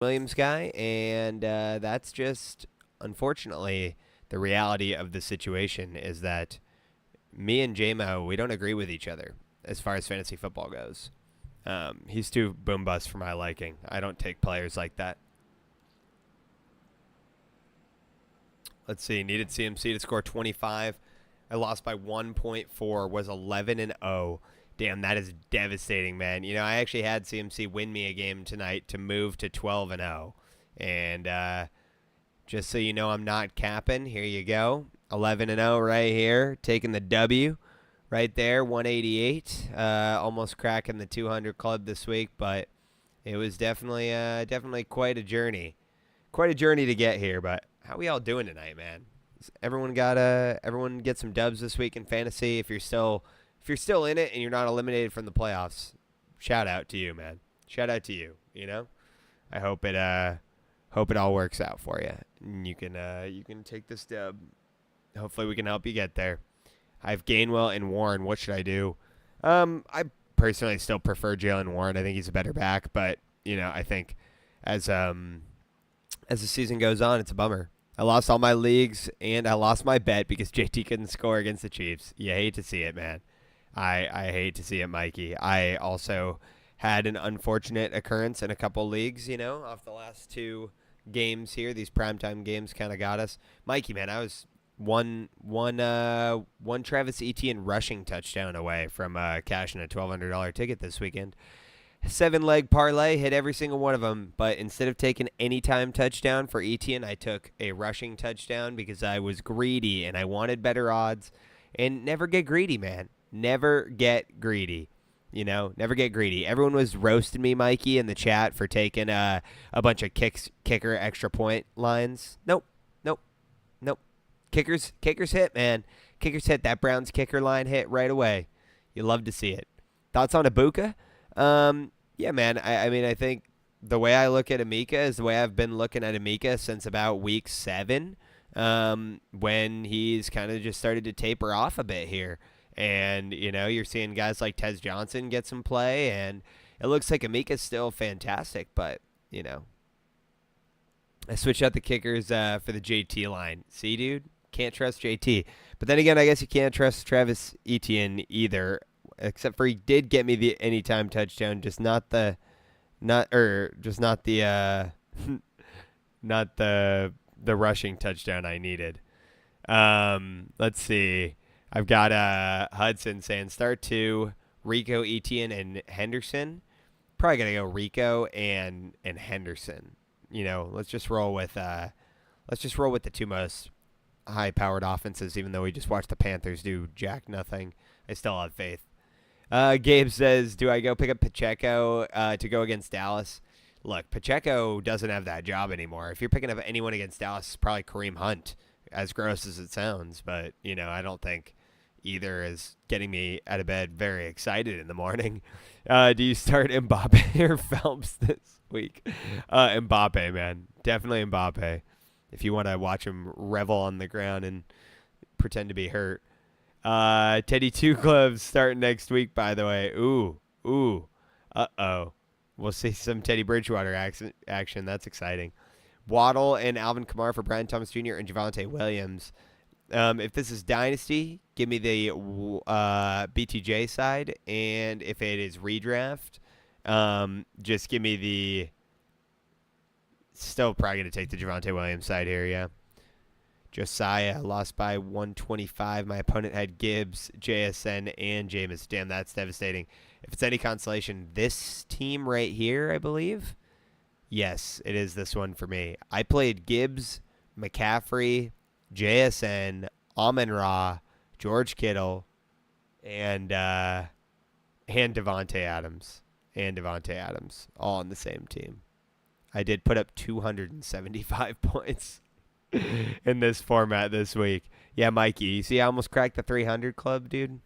Williams guy, and that's just unfortunately the reality of the situation is that me and JMO, we don't agree with each other as far as fantasy football goes. He's too boom bust for my liking. I don't take players like that. Let's see. Needed CMC to score 25. I lost by 1.4. Was 11 and 0. Damn, that is devastating, man. You know, I actually had CMC win me a game tonight to move to 12 and 0. And just so you know, I'm not capping. Here you go. 11 and 0 right here, taking the W right there, 188. Almost cracking the 200 club this week, but it was definitely quite a journey to get here. But how we all doing tonight, man? Everyone get some dubs this week in fantasy. If you're still in it and you're not eliminated from the playoffs, shout out to you, man. Shout out to you. You know, I hope it all works out for you. And you can take this dub. Hopefully we can help you get there. I have Gainwell and Warren. What should I do? I personally still prefer Jalen Warren. I think he's a better back, but you know, I think as the season goes on, it's a bummer. I lost all my leagues and I lost my bet because JT couldn't score against the Chiefs. You hate to see it, man. I hate to see it, Mikey. I also had an unfortunate occurrence in a couple leagues, you know, off the last two games here. These primetime games kind of got us. Mikey, man, I was one Travis Etienne rushing touchdown away from cashing a $1,200 ticket this weekend. 7-leg parlay, hit every single one of them, but instead of taking any time touchdown for Etienne, I took a rushing touchdown because I was greedy and I wanted better odds. And never get greedy, man. Never get greedy. You know, never get greedy. Everyone was roasting me, Mikey, in the chat for taking a bunch of kicker extra point lines. Nope. Kickers hit, man. Kickers hit. That Browns kicker line hit right away. You love to see it. Thoughts on Ibuka? Yeah, man. I mean, I think the way I look at Amika is the way I've been looking at Amika since about week 7, when he's kind of just started to taper off a bit here. And, you know, you're seeing guys like Tez Johnson get some play, and it looks like Amika's still fantastic, but, you know. I switched out the kickers for the JT line. See, dude? Can't trust JT. But then again, I guess you can't trust Travis Etienne either, except for he did get me the anytime touchdown, just not the not the not the rushing touchdown I needed. Let's see. I've got Hudson saying start 2, Rico, Etienne, and Henderson. Probably gonna go Rico and Henderson. You know, let's just roll with the two most high-powered offenses, even though we just watched the Panthers do jack nothing. I still have faith. Gabe says, do I go pick up Pacheco to go against Dallas? Look, Pacheco doesn't have that job anymore. If you're picking up anyone against Dallas, it's probably Kareem Hunt, as gross as it sounds. But, you know, I don't think either is getting me out of bed very excited in the morning. Do you start Mbappe or Phelps this week? Mbappe, man. Definitely Mbappe. If you want to watch him revel on the ground and pretend to be hurt. Teddy Two Gloves starting next week, by the way. Ooh. Uh-oh. We'll see some Teddy Bridgewater action. That's exciting. Waddle and Alvin Kamara for Brian Thomas Jr. and Javonte Williams. If this is Dynasty, give me the BTJ side. And if it is redraft, just give me the... Still probably going to take the Javonte Williams side here, yeah. Josiah lost by 125. My opponent had Gibbs, JSN, and Jameis. Damn, that's devastating. If it's any consolation, this team right here, I believe. Yes, it is this one for me. I played Gibbs, McCaffrey, JSN, Amon-Ra, George Kittle, and Devontae Adams. All on the same team. I did put up 275 points in this format this week. Yeah, Mikey, you see I almost cracked the 300 club, dude?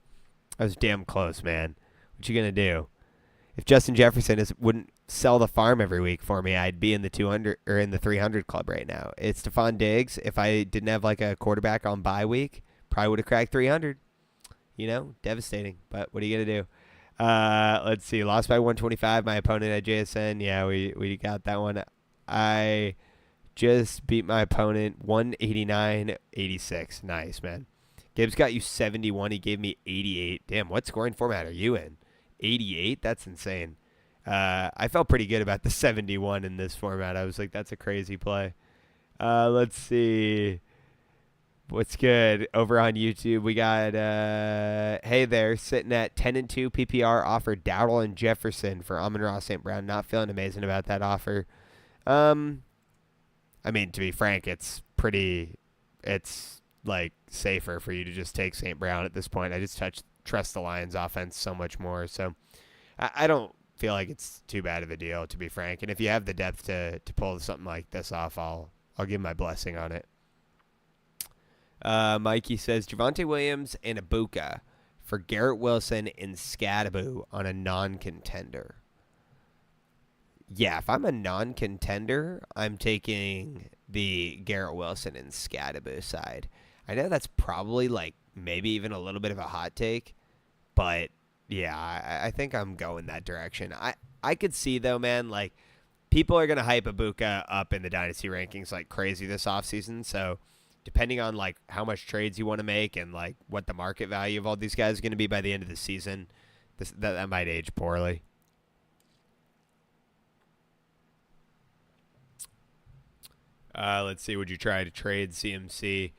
I was damn close, man. What you going to do? If Justin Jefferson wouldn't sell the farm every week for me, I'd be in the 200 or in the 300 club right now. It's Stephon Diggs. If I didn't have like a quarterback on bye week, probably would have cracked 300. You know, devastating. But what are you going to do? Let's see. Lost by 125. My opponent at JSN. Yeah, we got that one. I just beat my opponent 189-86. Nice, man. Gibbs got you 71. He gave me 88. Damn, what scoring format are you in? 88? That's insane. I felt pretty good about the 71 in this format. I was like, that's a crazy play. Let's see. What's good over on YouTube? We got hey there, sitting at 10-2 PPR offer Dowdle and Jefferson for Amon-Ra St. Brown. Not feeling amazing about that offer. I mean, to be frank, it's like safer for you to just take St. Brown at this point. I just trust the Lions offense so much more. So I don't feel like it's too bad of a deal, to be frank. And if you have the depth to pull something like this off, I'll give my blessing on it. Mikey says Javonte Williams and Ibuka for Garrett Wilson and Scadaboo on a non-contender. Yeah, if I'm a non-contender, I'm taking the Garrett Wilson and Scadaboo side. I know that's probably like maybe even a little bit of a hot take, but yeah, I think I'm going that direction. I could see though, man, like people are gonna hype Ibuka up in the Dynasty rankings like crazy this offseason, so depending on like how much trades you want to make and like what the market value of all these guys is going to be by the end of the season, that might age poorly. Let's see. Would you try to trade CMC?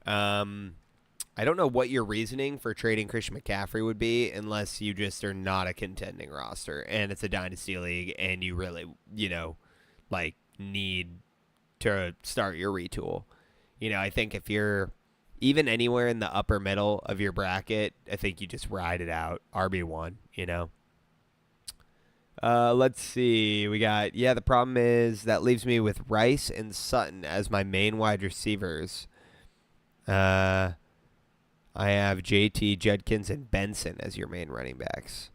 I don't know what your reasoning for trading Christian McCaffrey would be unless you just are not a contending roster and it's a dynasty league and you really, like need to start your retool. I think if you're even anywhere in the upper middle of your bracket, I think you just ride it out. RB1, Let's see. We got, the problem is that leaves me with Rice and Sutton as my main wide receivers. I have JT, Judkins, and Benson as your main running backs.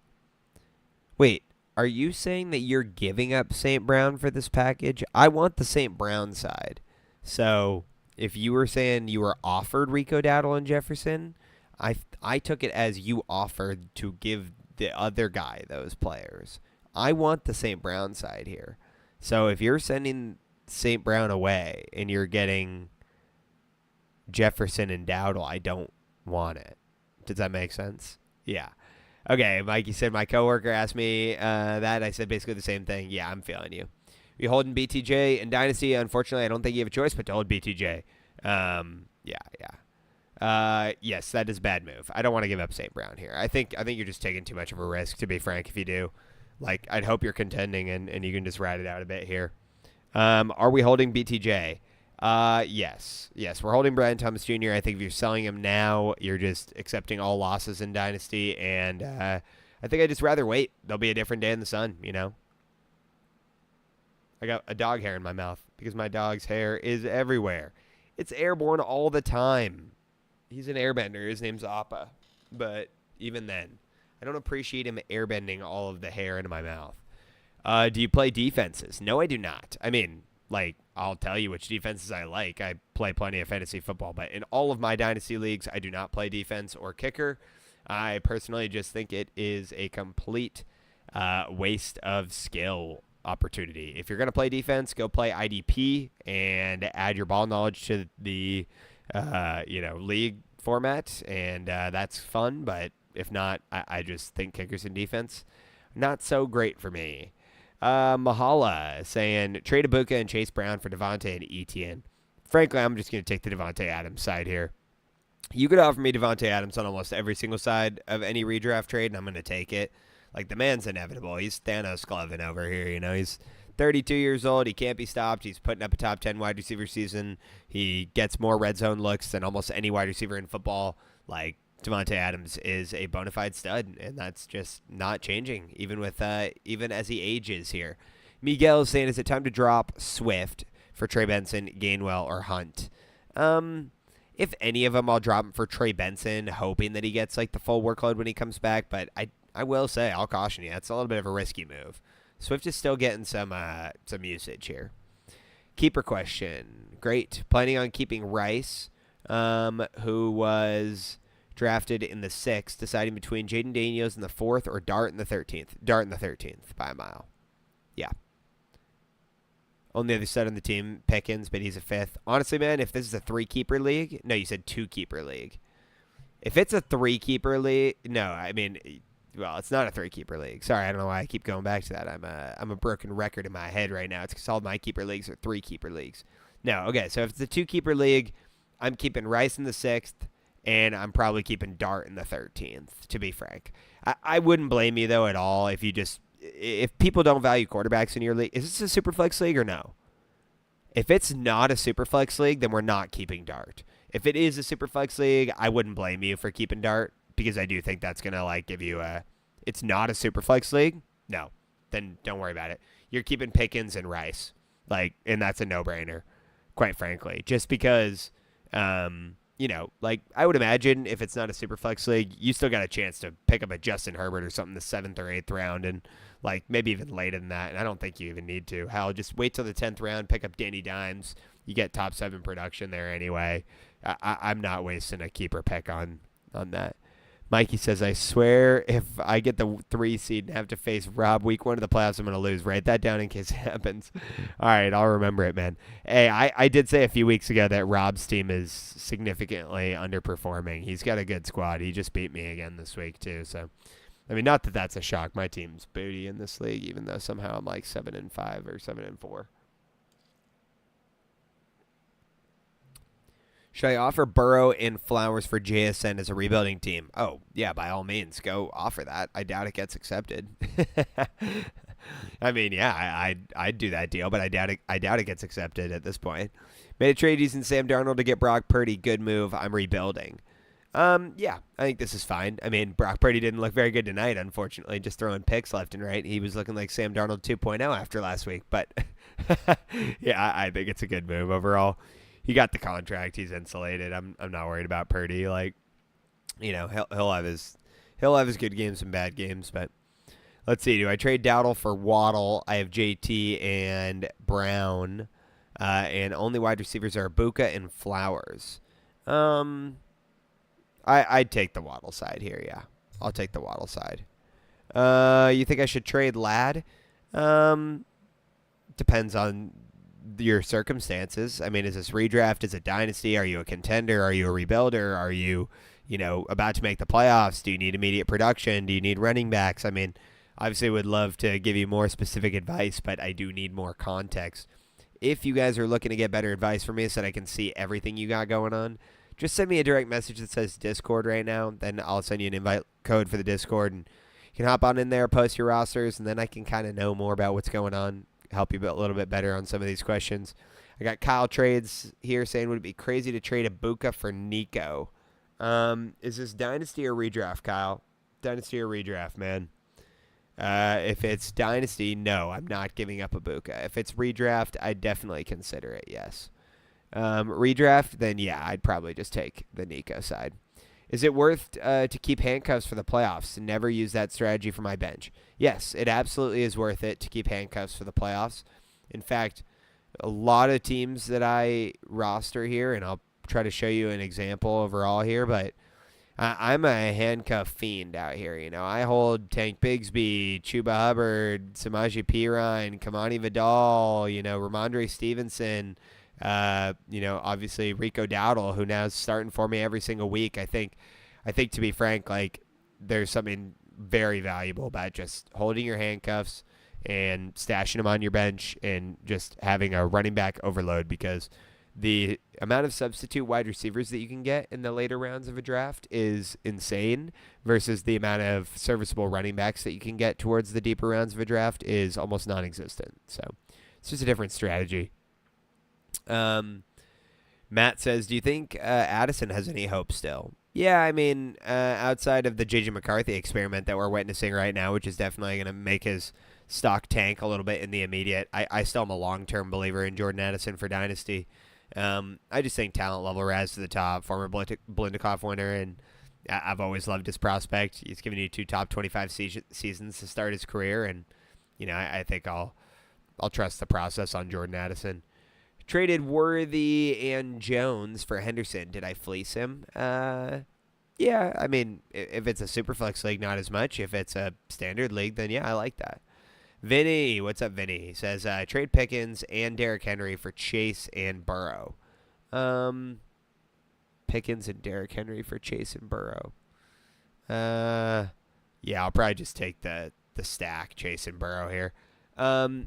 Wait, are you saying that you're giving up St. Brown for this package? I want the St. Brown side. So if you were saying you were offered Rico Dowdle and Jefferson, I took it as you offered to give the other guy those players. I want the St. Brown side here. So if you're sending St. Brown away and you're getting Jefferson and Dowdle, I don't want it. Does that make sense? Yeah. Okay, Mikey said my coworker asked me that. I said basically the same thing. Yeah, I'm feeling you. You holding BTJ in Dynasty? Unfortunately, I don't think you have a choice but to hold BTJ. Yes, that is a bad move. I don't want to give up St. Brown here. I think you're just taking too much of a risk, to be frank, if you do. Like, I'd hope you're contending and you can just ride it out a bit here. Are we holding BTJ? Yes. Yes, we're holding Brian Thomas Jr. I think if you're selling him now, you're just accepting all losses in Dynasty, and I think I'd just rather wait. There'll be a different day in the sun, I got a dog hair in my mouth because my dog's hair is everywhere. It's airborne all the time. He's an airbender. His name's Appa. But even then, I don't appreciate him airbending all of the hair into my mouth. Do you play defenses? No, I do not. I mean, like, I'll tell you which defenses I like. I play plenty of fantasy football, but in all of my dynasty leagues, I do not play defense or kicker. I personally just think it is a complete waste of skill opportunity. If you're going to play defense, go play IDP and add your ball knowledge to the league format, and that's fun. But if not, I just think kickers and defense not so great for me. Mahala saying trade Ibuka and Chase Brown for Devontae and Etienne. Frankly, I'm just going to take the Devontae Adams side here. You could offer me Devontae Adams on almost every single side of any redraft trade, and I'm going to take it. Like, the man's inevitable. He's Thanos Glovin over here, He's 32 years old. He can't be stopped. He's putting up a top 10 wide receiver season. He gets more red zone looks than almost any wide receiver in football. Like, Devontae Adams is a bona fide stud, and that's just not changing, even as he ages here. Miguel is saying, is it time to drop Swift for Trey Benson, Gainwell, or Hunt? If any of them, I'll drop him for Trey Benson, hoping that he gets like the full workload when he comes back. But I will say, I'll caution you, that's a little bit of a risky move. Swift is still getting some usage here. Keeper question. Great. Planning on keeping Rice, who was drafted in the 6th, deciding between Jaden Daniels in the 4th or Dart in the 13th. Dart in the 13th by a mile. Yeah. On the other side of the team, Pickens, but he's a fifth. Honestly, man, if this is a 3-keeper league, no, you said 2-keeper league. If it's a 3-keeper league, no, I mean, well, it's not a 3-keeper league. Sorry, I don't know why I keep going back to that. I'm a broken record in my head right now. It's because all my keeper leagues are 3-keeper leagues. No, okay, so if it's a 2-keeper league, I'm keeping Rice in the 6th, and I'm probably keeping Dart in the 13th, to be frank. I wouldn't blame you, though, at all if people don't value quarterbacks in your league. Is this a super flex league or no? If it's not a super flex league, then we're not keeping Dart. If it is a super flex league, I wouldn't blame you for keeping Dart because I do think that's going to like give you a – it's not a super flex league? No. Then don't worry about it. You're keeping Pickens and Rice. And that's a no-brainer, quite frankly. Just because, like I would imagine if it's not a super flex league, you still got a chance to pick up a Justin Herbert or something the 7th or 8th round and – maybe even later than that, and I don't think you even need to. Hell, just wait till the 10th round, pick up Danny Dimes. You get top 7 production there anyway. I'm not wasting a keeper pick on that. Mikey says, I swear if I get the 3 seed and have to face Rob week 1 of the playoffs, I'm going to lose. Write that down in case it happens. All right, I'll remember it, man. Hey, I did say a few weeks ago that Rob's team is significantly underperforming. He's got a good squad. He just beat me again this week, too, so... I mean, not that that's a shock. My team's booty in this league, even though somehow I'm 7-5 or 7-4. Should I offer Burrow and Flowers for JSN as a rebuilding team? Oh, yeah, by all means, go offer that. I doubt it gets accepted. I mean, yeah, I'd do that deal, but I doubt it gets accepted at this point. Made a trade using Sam Darnold to get Brock Purdy. Good move. I'm rebuilding. Yeah, I think this is fine. I mean, Brock Purdy didn't look very good tonight, unfortunately, just throwing picks left and right. He was looking like Sam Darnold 2.0 after last week, but yeah, I think it's a good move overall. He got the contract. He's insulated. I'm not worried about Purdy. He'll have his good games and bad games, but let's see. Do I trade Dowdle for Waddle? I have JT and Brown, and only wide receivers are Ibuka and Flowers. I'd take the Waddle side here, yeah. I'll take the Waddle side. You think I should trade Ladd? Depends on your circumstances. I mean, is this redraft? Is it Dynasty? Are you a contender? Are you a rebuilder? Are you, about to make the playoffs? Do you need immediate production? Do you need running backs? I mean, obviously would love to give you more specific advice, but I do need more context. If you guys are looking to get better advice from me so that I can see everything you got going on, just send me a direct message that says Discord right now. Then I'll send you an invite code for the Discord, and you can hop on in there, post your rosters, and then I can kind of know more about what's going on, help you a little bit better on some of these questions. I got Kyle Trades here saying, would it be crazy to trade Ibuka for Nico? Is this Dynasty or redraft, Kyle? Dynasty or redraft, man? If it's Dynasty, no, I'm not giving up Ibuka. If it's redraft, I'd definitely consider it, yes. Redraft, then yeah, I'd probably just take the Nico side. Is it worth to keep handcuffs for the playoffs and never use that strategy for my bench? Yes, it absolutely is worth it to keep handcuffs for the playoffs. In fact, a lot of teams that I roster here, and I'll try to show you an example overall here, but I'm a handcuff fiend out here. I hold Tank Bigsby, Chuba Hubbard, Samaje Perine, Kamani Vidal, Ramondre Stevenson, obviously Rico Dowdle, who now is starting for me every single week. I think to be frank, there's something very valuable about just holding your handcuffs and stashing them on your bench and just having a running back overload, because the amount of substitute wide receivers that you can get in the later rounds of a draft is insane versus the amount of serviceable running backs that you can get towards the deeper rounds of a draft is almost non-existent. So it's just a different strategy. Matt says, do you think Addison has any hope still? Yeah, I mean, outside of the J.J. McCarthy experiment that we're witnessing right now, which is definitely going to make his stock tank a little bit in the immediate, I still am a long-term believer in Jordan Addison for Dynasty. I just think talent level rise to the top, former Blindikoff winner, and I've always loved his prospect. He's given you 2 top 25 seasons to start his career, and I think I'll trust the process on Jordan Addison. Traded Worthy and Jones for Henderson. Did I fleece him? Yeah, I mean, if it's a Superflex league, not as much. If it's a standard league, then yeah, I like that. Vinny, what's up, Vinny? He says, trade Pickens and Derrick Henry for Chase and Burrow. Pickens and Derrick Henry for Chase and Burrow. Yeah, I'll probably just take the stack, Chase and Burrow here.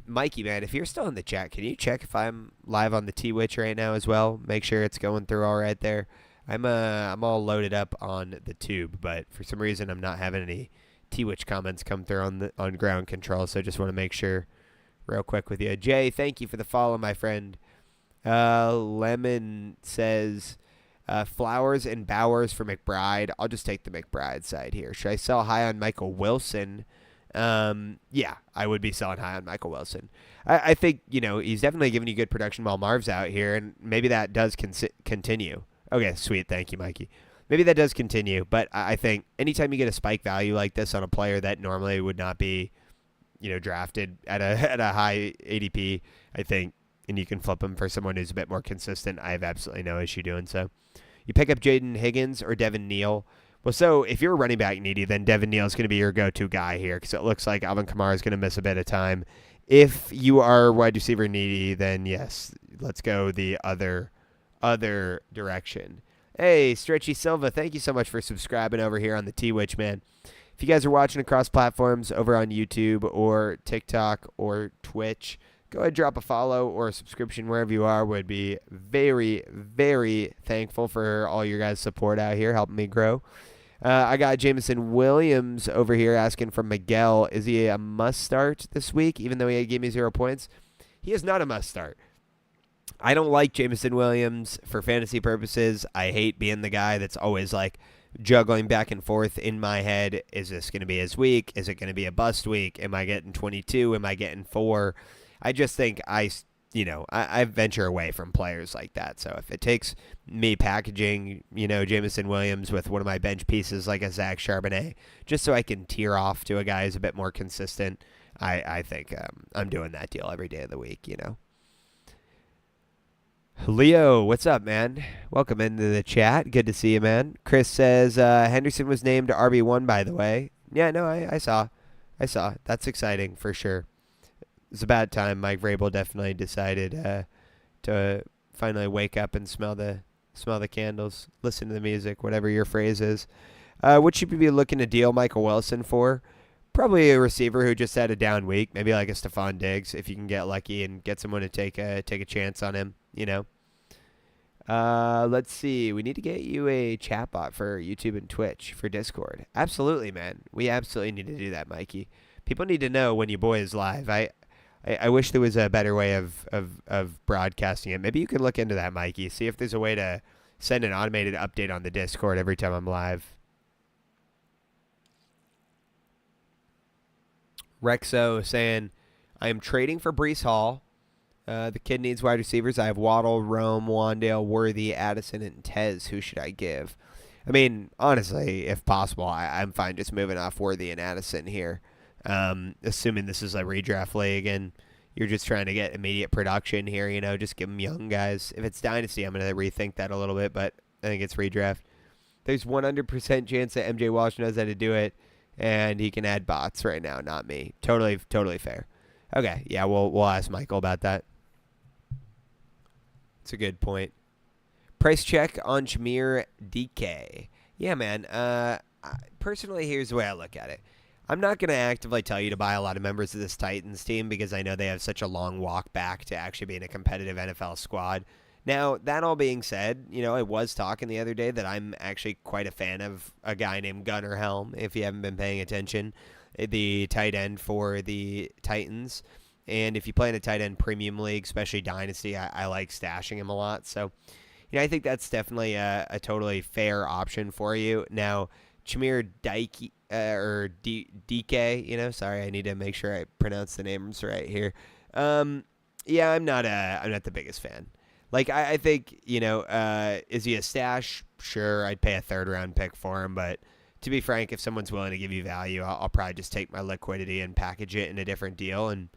Mikey, man, if you're still in the chat, can you check if I'm live on the T-Witch right now as well? Make sure it's going through all right there. I'm all loaded up on the tube, but for some reason I'm not having any T-Witch comments come through on ground control, so I just want to make sure real quick with you. Jay, thank you for the follow, my friend. Lemon says Flowers and Bowers for McBride. I'll just take the McBride side here. Should I sell high on Michael Wilson? Yeah, I would be selling high on Michael Wilson. I think, he's definitely giving you good production while Marv's out here, and maybe that does continue. Okay, sweet. Thank you, Mikey. Maybe that does continue, but I think anytime you get a spike value like this on a player that normally would not be, drafted at a high ADP, I think, and you can flip him for someone who's a bit more consistent, I have absolutely no issue doing so. You pick up Jaden Higgins or Devin Neal. Well, so if you're running back needy, then Devin Neal is going to be your go-to guy here because it looks like Alvin Kamara is going to miss a bit of time. If you are wide receiver needy, then yes, let's go the other direction. Hey, Stretchy Silva, thank you so much for subscribing over here on the T-Witch, man. If you guys are watching across platforms over on YouTube or TikTok or Twitch, go ahead and drop a follow or a subscription wherever you are. Would be very, very thankful for all your guys' support out here, helping me grow. I got Jameson Williams over here asking from Miguel, is he a must-start this week, even though he gave me 0 points? He is not a must-start. I don't like Jameson Williams for fantasy purposes. I hate being the guy that's always like juggling back and forth in my head. Is this going to be his week? Is it going to be a bust week? Am I getting 22? Am I getting 4? I just think I venture away from players like that. So if it takes me packaging, Jameson Williams with one of my bench pieces like a Zach Charbonnet, just so I can tear off to a guy who's a bit more consistent, I think I'm doing that deal every day of the week, Leo, what's up, man? Welcome into the chat. Good to see you, man. Chris says Henderson was named RB1, by the way. Yeah, no, I saw. That's exciting for sure. It's a bad time. Mike Vrabel definitely decided to finally wake up and smell the candles, listen to the music, whatever your phrase is. What should we be looking to deal Michael Wilson for? Probably a receiver who just had a down week, maybe like a Stephon Diggs, if you can get lucky and get someone to take a chance on him, Let's see. We need to get you a chatbot for YouTube and Twitch for Discord. Absolutely, man. We absolutely need to do that, Mikey. People need to know when your boy is live. I wish there was a better way of broadcasting it. Maybe you could look into that, Mikey. See if there's a way to send an automated update on the Discord every time I'm live. Rexo saying, I am trading for Breece Hall. The kid needs wide receivers. I have Waddle, Rome, Wandale, Worthy, Addison, and Tez. Who should I give? I mean, honestly, if possible, I'm fine just moving off Worthy and Addison here. Assuming this is a redraft league and you're just trying to get immediate production here, just give them young guys. If it's Dynasty, I'm going to rethink that a little bit, but I think it's redraft. There's 100% chance that MJ Walsh knows how to do it, and he can add bots right now, not me. Totally fair. Okay, yeah, we'll ask Michael about that. It's a good point. Price check on Jameer DK. Yeah, man. Personally, here's the way I look at it. I'm not going to actively tell you to buy a lot of members of this Titans team because I know they have such a long walk back to actually being a competitive NFL squad. Now, that all being said, I was talking the other day that I'm actually quite a fan of a guy named Gunnar Helm, if you haven't been paying attention, the tight end for the Titans. And if you play in a tight end premium league, especially Dynasty, I like stashing him a lot. So, I think that's definitely a totally fair option for you. Now, Jameer Dike or DK, sorry, I need to make sure I pronounce the names right here. Yeah, I'm not the biggest fan. Like, I think, is he a stash? Sure, I'd pay a 3rd-round pick for him, but to be frank, if someone's willing to give you value, I'll probably just take my liquidity and package it in a different deal and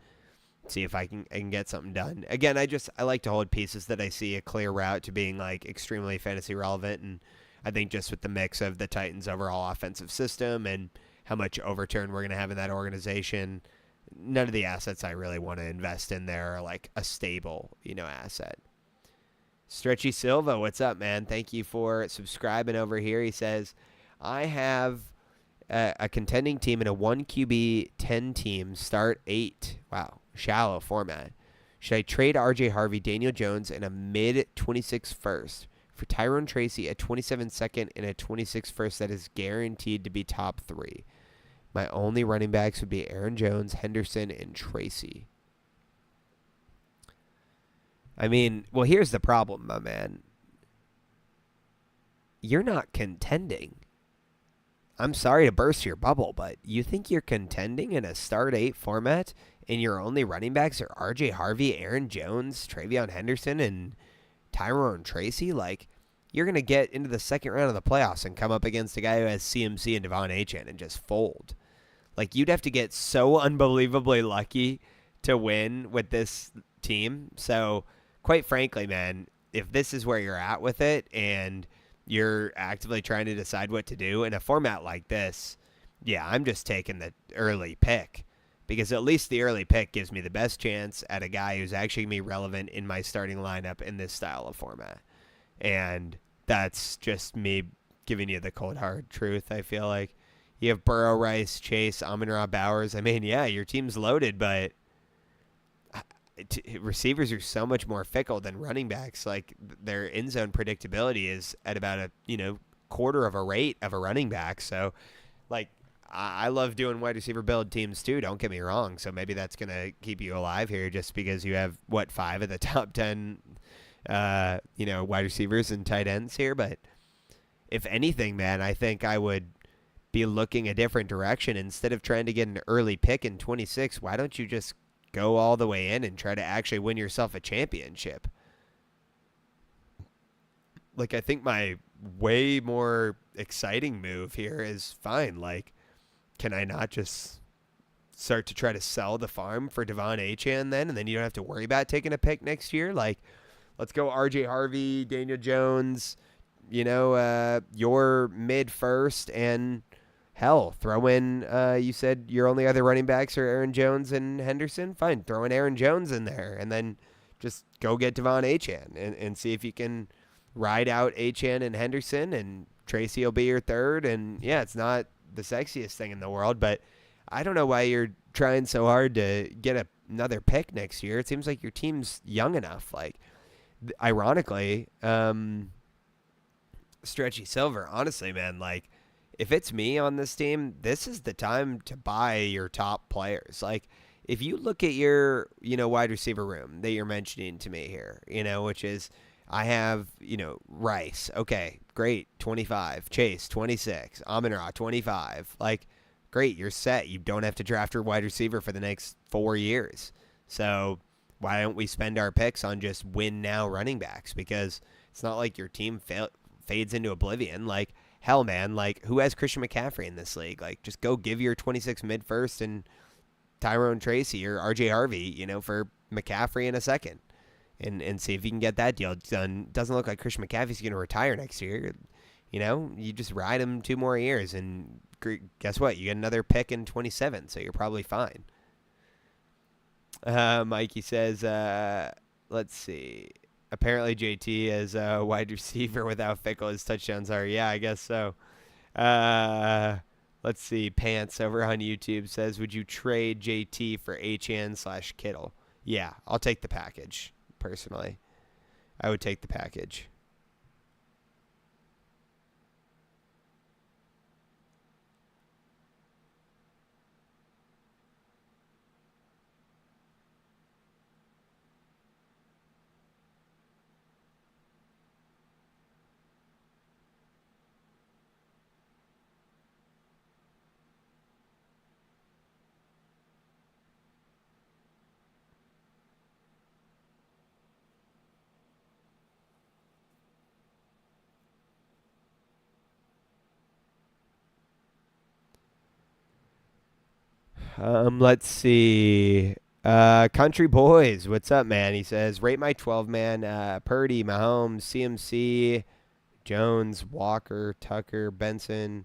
see if I can get something done. Again, I like to hold pieces that I see a clear route to being like extremely fantasy relevant, and I think just with the mix of the Titans' overall offensive system and how much overturn we're going to have in that organization, none of the assets I really want to invest in there are like a stable, asset. Stretchy Silva, what's up, man? Thank you for subscribing over here. He says, I have a contending team in a 1 QB 10 team start 8. Wow, shallow format. Should I trade RJ Harvey, Daniel Jones, and a mid 26 first for Tyrone Tracy, a 27 second, and a 26 first that is guaranteed to be top 3? My only running backs would be Aaron Jones, Henderson, and Tracy. I mean, well, here's the problem, my man. You're not contending. I'm sorry to burst your bubble, but you think you're contending in a start 8 format and your only running backs are RJ Harvey, Aaron Jones, Travion Henderson, and Tyrone Tracy? Like, you're going to get into the second round of the playoffs and come up against a guy who has CMC and Devon Achane and just fold. Like, you'd have to get so unbelievably lucky to win with this team. So, quite frankly, man, if this is where you're at with it and you're actively trying to decide what to do in a format like this, yeah, I'm just taking the early pick because at least the early pick gives me the best chance at a guy who's actually going to be relevant in my starting lineup in this style of format. And that's just me giving you the cold hard truth. I feel like you have Burrow, Rice, Chase, Amon-Ra, Bowers. I mean, yeah, your team's loaded, but receivers are so much more fickle than running backs. Like, their end zone predictability is at about a quarter of a rate of a running back. So, like, I love doing wide receiver build teams too. Don't get me wrong. So maybe that's gonna keep you alive here, just because you have 5 of the top 10, wide receivers and tight ends here. But if anything, man, I think I would be looking a different direction. Instead of trying to get an early pick in 26, why don't you just go all the way in and try to actually win yourself a championship? Like, I think my way more exciting move here is fine. Like, can I not just start to try to sell the farm for Devon Achane then, and then you don't have to worry about taking a pick next year? Like, let's go RJ Harvey, Daniel Jones, your mid first, and hell, throw in, you said your only other running backs are Aaron Jones and Henderson? Fine, throw in Aaron Jones in there, and then just go get Devon Achane and see if you can ride out Achane and Henderson, and Tracy will be your third. And, yeah, it's not the sexiest thing in the world, but I don't know why you're trying so hard to get another pick next year. It seems like your team's young enough. Like, ironically, Stretchy Silver, honestly, man, like, if it's me on this team, this is the time to buy your top players. Like, if you look at your, wide receiver room that you're mentioning to me here, which is, I have, Rice. Okay, great. 25. Chase, 26. Amon-Ra, 25. Like, great. You're set. You don't have to draft your wide receiver for the next 4 years. So why don't we spend our picks on just win now running backs? Because it's not like your team fades into oblivion. Like, hell, man, like, who has Christian McCaffrey in this league? Like, just go give your 26 mid first and Tyrone Tracy or RJ Harvey, for McCaffrey in a second. And see if you can get that deal done. Doesn't look like Christian McCaffrey's going to retire next year. You just ride him 2 more years, and guess what? You get another pick in 27, so you're probably fine. Mikey says, let's see. Apparently JT is a wide receiver with how fickle his touchdowns are. Yeah, I guess so. Let's see. Pants over on YouTube says, would you trade JT for Achane/Kittle? Yeah, I'll take the package. Personally, I would take the package. Let's see. Country Boys, what's up, man? He says, rate my 12-man. Purdy, Mahomes, CMC, Jones, Walker, Tucker, Benson,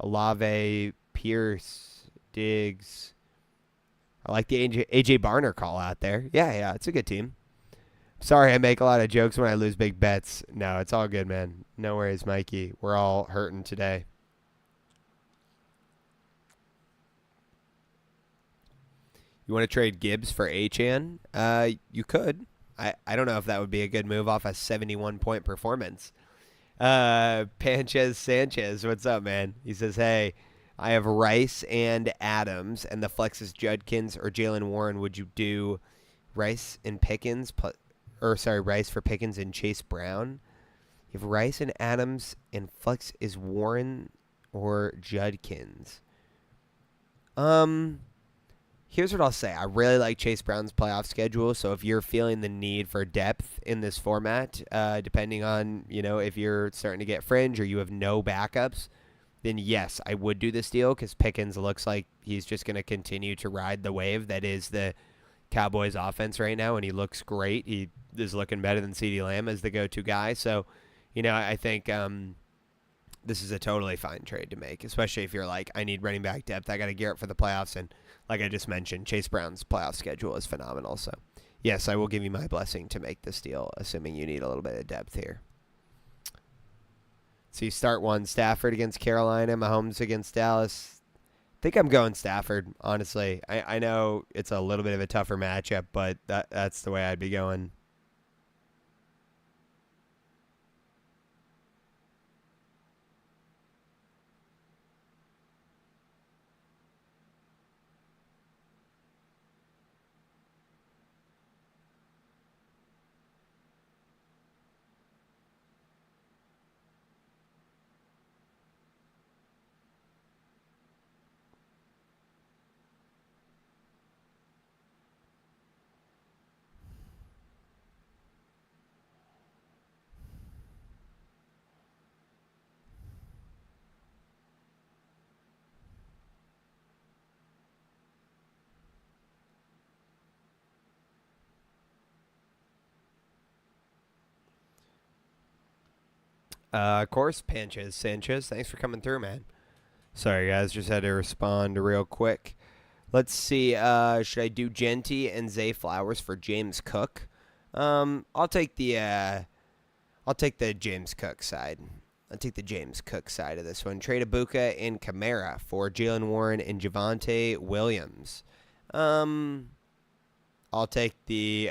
Olave, Pierce, Diggs, I like the AJ Barner call out there. Yeah, it's a good team. Sorry, I make a lot of jokes when I lose big bets. No, it's all good, man. No worries, Mikey. We're all hurting today. You want to trade Gibbs for Achan? You could. I don't know if that would be a good move off a 71-point performance. Panchez Sanchez, what's up, man? He says, hey, I have Rice and Adams, and the flex is Judkins or Jalen Warren. Would you do Rice and Pickens, Rice for Pickens and Chase Brown? You have Rice and Adams, and flex is Warren or Judkins. Here's what I'll say. I really like Chase Brown's playoff schedule, so if you're feeling the need for depth in this format, depending on, if you're starting to get fringe or you have no backups, then yes, I would do this deal because Pickens looks like he's just going to continue to ride the wave that is the Cowboys offense right now, and he looks great. He is looking better than CeeDee Lamb as the go-to guy. So, I think this is a totally fine trade to make, especially if you're like, I need running back depth. I got to gear up for the playoffs, and like I just mentioned, Chase Brown's playoff schedule is phenomenal. So, yes, I will give you my blessing to make this deal, assuming you need a little bit of depth here. So you start one, Stafford against Carolina, Mahomes against Dallas. I think I'm going Stafford, honestly. I know it's a little bit of a tougher matchup, but that's the way I'd be going. Of course, Panchez Sanchez. Thanks for coming through, man. Sorry, guys. Just had to respond real quick. Let's see. Should I do Genty and Zay Flowers for James Cook? I'll take the James Cook side. I'll take the James Cook side of this one. Trade Ibuka and Kamara for Jalen Warren and Javonte Williams. I'll take the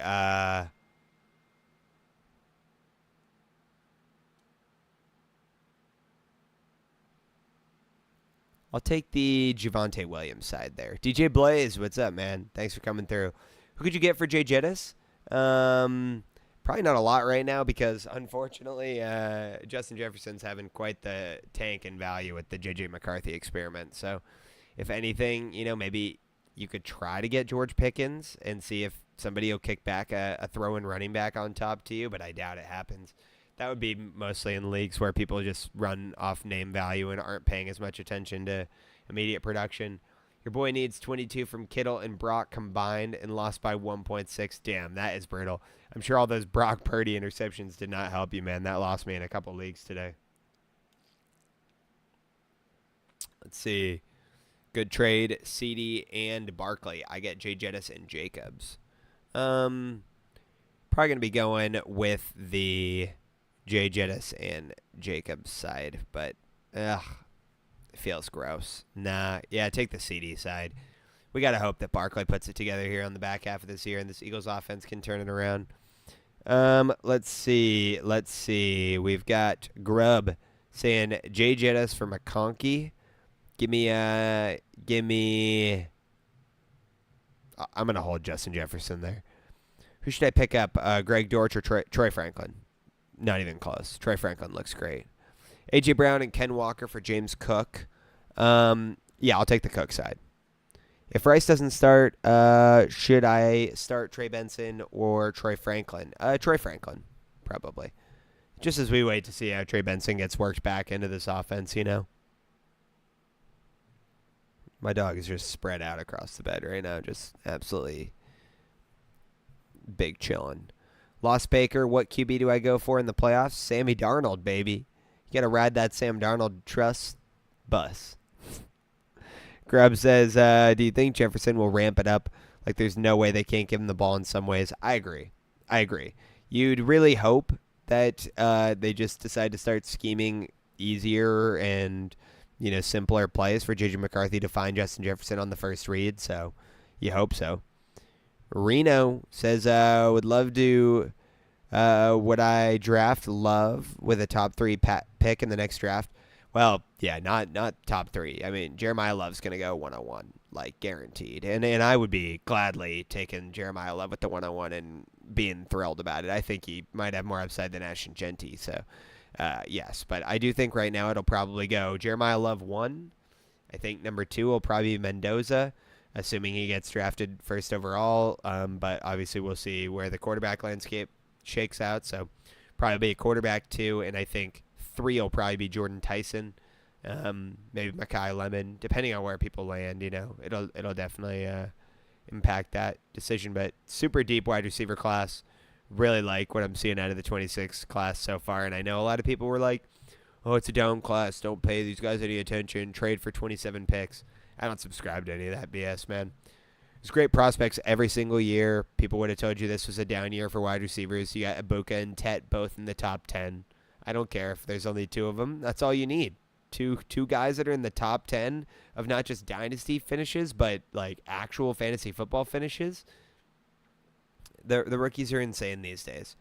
Javonte Williams side there. DJ Blaze, what's up, man? Thanks for coming through. Who could you get for Jay Jettis? Probably not a lot right now because, unfortunately, Justin Jefferson's having quite the tank in value with the J.J. McCarthy experiment. So, if anything, maybe you could try to get George Pickens and see if somebody will kick back a throw-in running back on top to you, but I doubt it happens. That would be mostly in leagues where people just run off name value and aren't paying as much attention to immediate production. Your boy needs 22 from Kittle and Brock combined and lost by 1.6. Damn, that is brutal. I'm sure all those Brock Purdy interceptions did not help you, man. That lost me in a couple leagues today. Let's see. Good trade, CD and Barkley. I get Jay Jettis and Jacobs. Probably going to be going with the Jay Jettis and Jacobs side, but it feels gross. Nah, yeah, take the CD side. We got to hope that Barkley puts it together here on the back half of this year and this Eagles offense can turn it around. Let's see. We've got Grubb saying Jay Jettis for McConkey. Give me I'm going to hold Justin Jefferson there. Who should I pick up? Greg Dortch or Troy Franklin? Not even close. Troy Franklin looks great. A.J. Brown and Ken Walker for James Cook. Yeah, I'll take the Cook side. If Rice doesn't start, should I start Trey Benson or Troy Franklin? Troy Franklin, probably. Just as we wait to see how Trey Benson gets worked back into this offense, My dog is just spread out across the bed right now, just absolutely big chillin'. Lost Baker, what QB do I go for in the playoffs? Sammy Darnold, baby. You got to ride that Sam Darnold trust bus. Grubb says, do you think Jefferson will ramp it up? Like, there's no way they can't give him the ball in some ways. I agree. I agree. You'd really hope that they just decide to start scheming easier and, simpler plays for J.J. McCarthy to find Justin Jefferson on the first read. So you hope so. Reno says, would love to, would I draft Love with a top 3 pick in the next draft? Well, yeah, not top 3. I mean, Jeremiah Love's going to go 101, like guaranteed. And I would be gladly taking Jeremiah Love with the 101 and being thrilled about it. I think he might have more upside than Ashton Genty. So, yes. But I do think right now it'll probably go Jeremiah Love 1. I think number 2 will probably be Mendoza, assuming he gets drafted first overall. But obviously we'll see where the quarterback landscape shakes out. So probably be a quarterback 2, and I think 3 will probably be Jordan Tyson, maybe Mekhi Lemon, depending on where people land. It'll definitely impact that decision. But super deep wide receiver class. Really like what I'm seeing out of the 26 class so far. And I know a lot of people were like, "Oh, it's a down class. Don't pay these guys any attention. Trade for 27 picks." I don't subscribe to any of that BS, man. There's great prospects every single year. People would have told you this was a down year for wide receivers. You got Ibuka and Tet both in the top 10. I don't care if there's only 2 of them. That's all you need. Two guys that are in the top 10 of not just dynasty finishes, but like actual fantasy football finishes. The rookies are insane these days.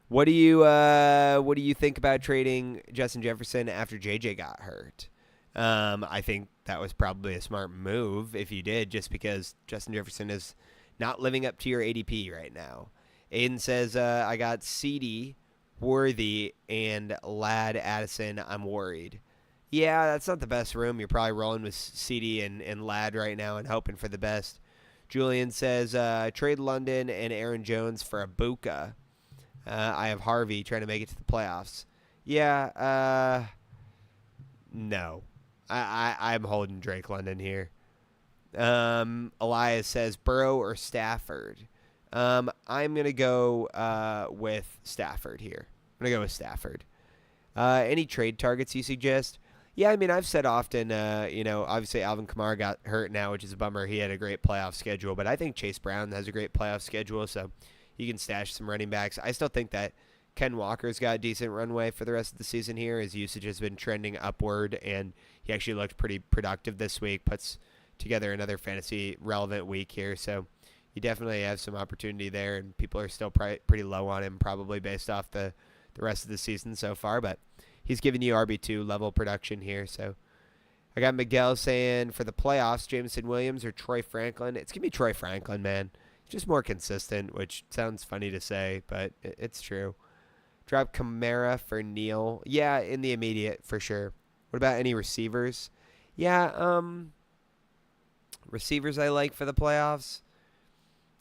What do you think about trading Justin Jefferson after JJ got hurt? I think that was probably a smart move if you did, just because Justin Jefferson is not living up to your ADP right now. Aiden says, I got CD, Worthy, and Ladd Addison. I'm worried. Yeah, that's not the best room. You're probably rolling with CD and Ladd right now and hoping for the best. Julian says, trade London and Aaron Jones for Ibuka. I have Harvey trying to make it to the playoffs. Yeah, no. I'm holding Drake London here. Elias says Burrow or Stafford. I'm going to go with Stafford here. I'm going to go with Stafford. Any trade targets you suggest? Yeah, I mean, I've said often, obviously Alvin Kamara got hurt now, which is a bummer. He had a great playoff schedule, but I think Chase Brown has a great playoff schedule, so you can stash some running backs. I still think that Ken Walker's got a decent runway for the rest of the season here. His usage has been trending upward, and he actually looked pretty productive this week. Puts together another fantasy relevant week here, so you definitely have some opportunity there, and people are still pretty low on him, probably based off the rest of the season so far, but he's giving you RB2 level production here. So I got Miguel saying for the playoffs, Jameson Williams or Troy Franklin. It's going to be Troy Franklin, man. Just more consistent, which sounds funny to say, but it's true. Drop Kamara for Neal. Yeah, in the immediate for sure. What about any receivers? Yeah, receivers I like for the playoffs.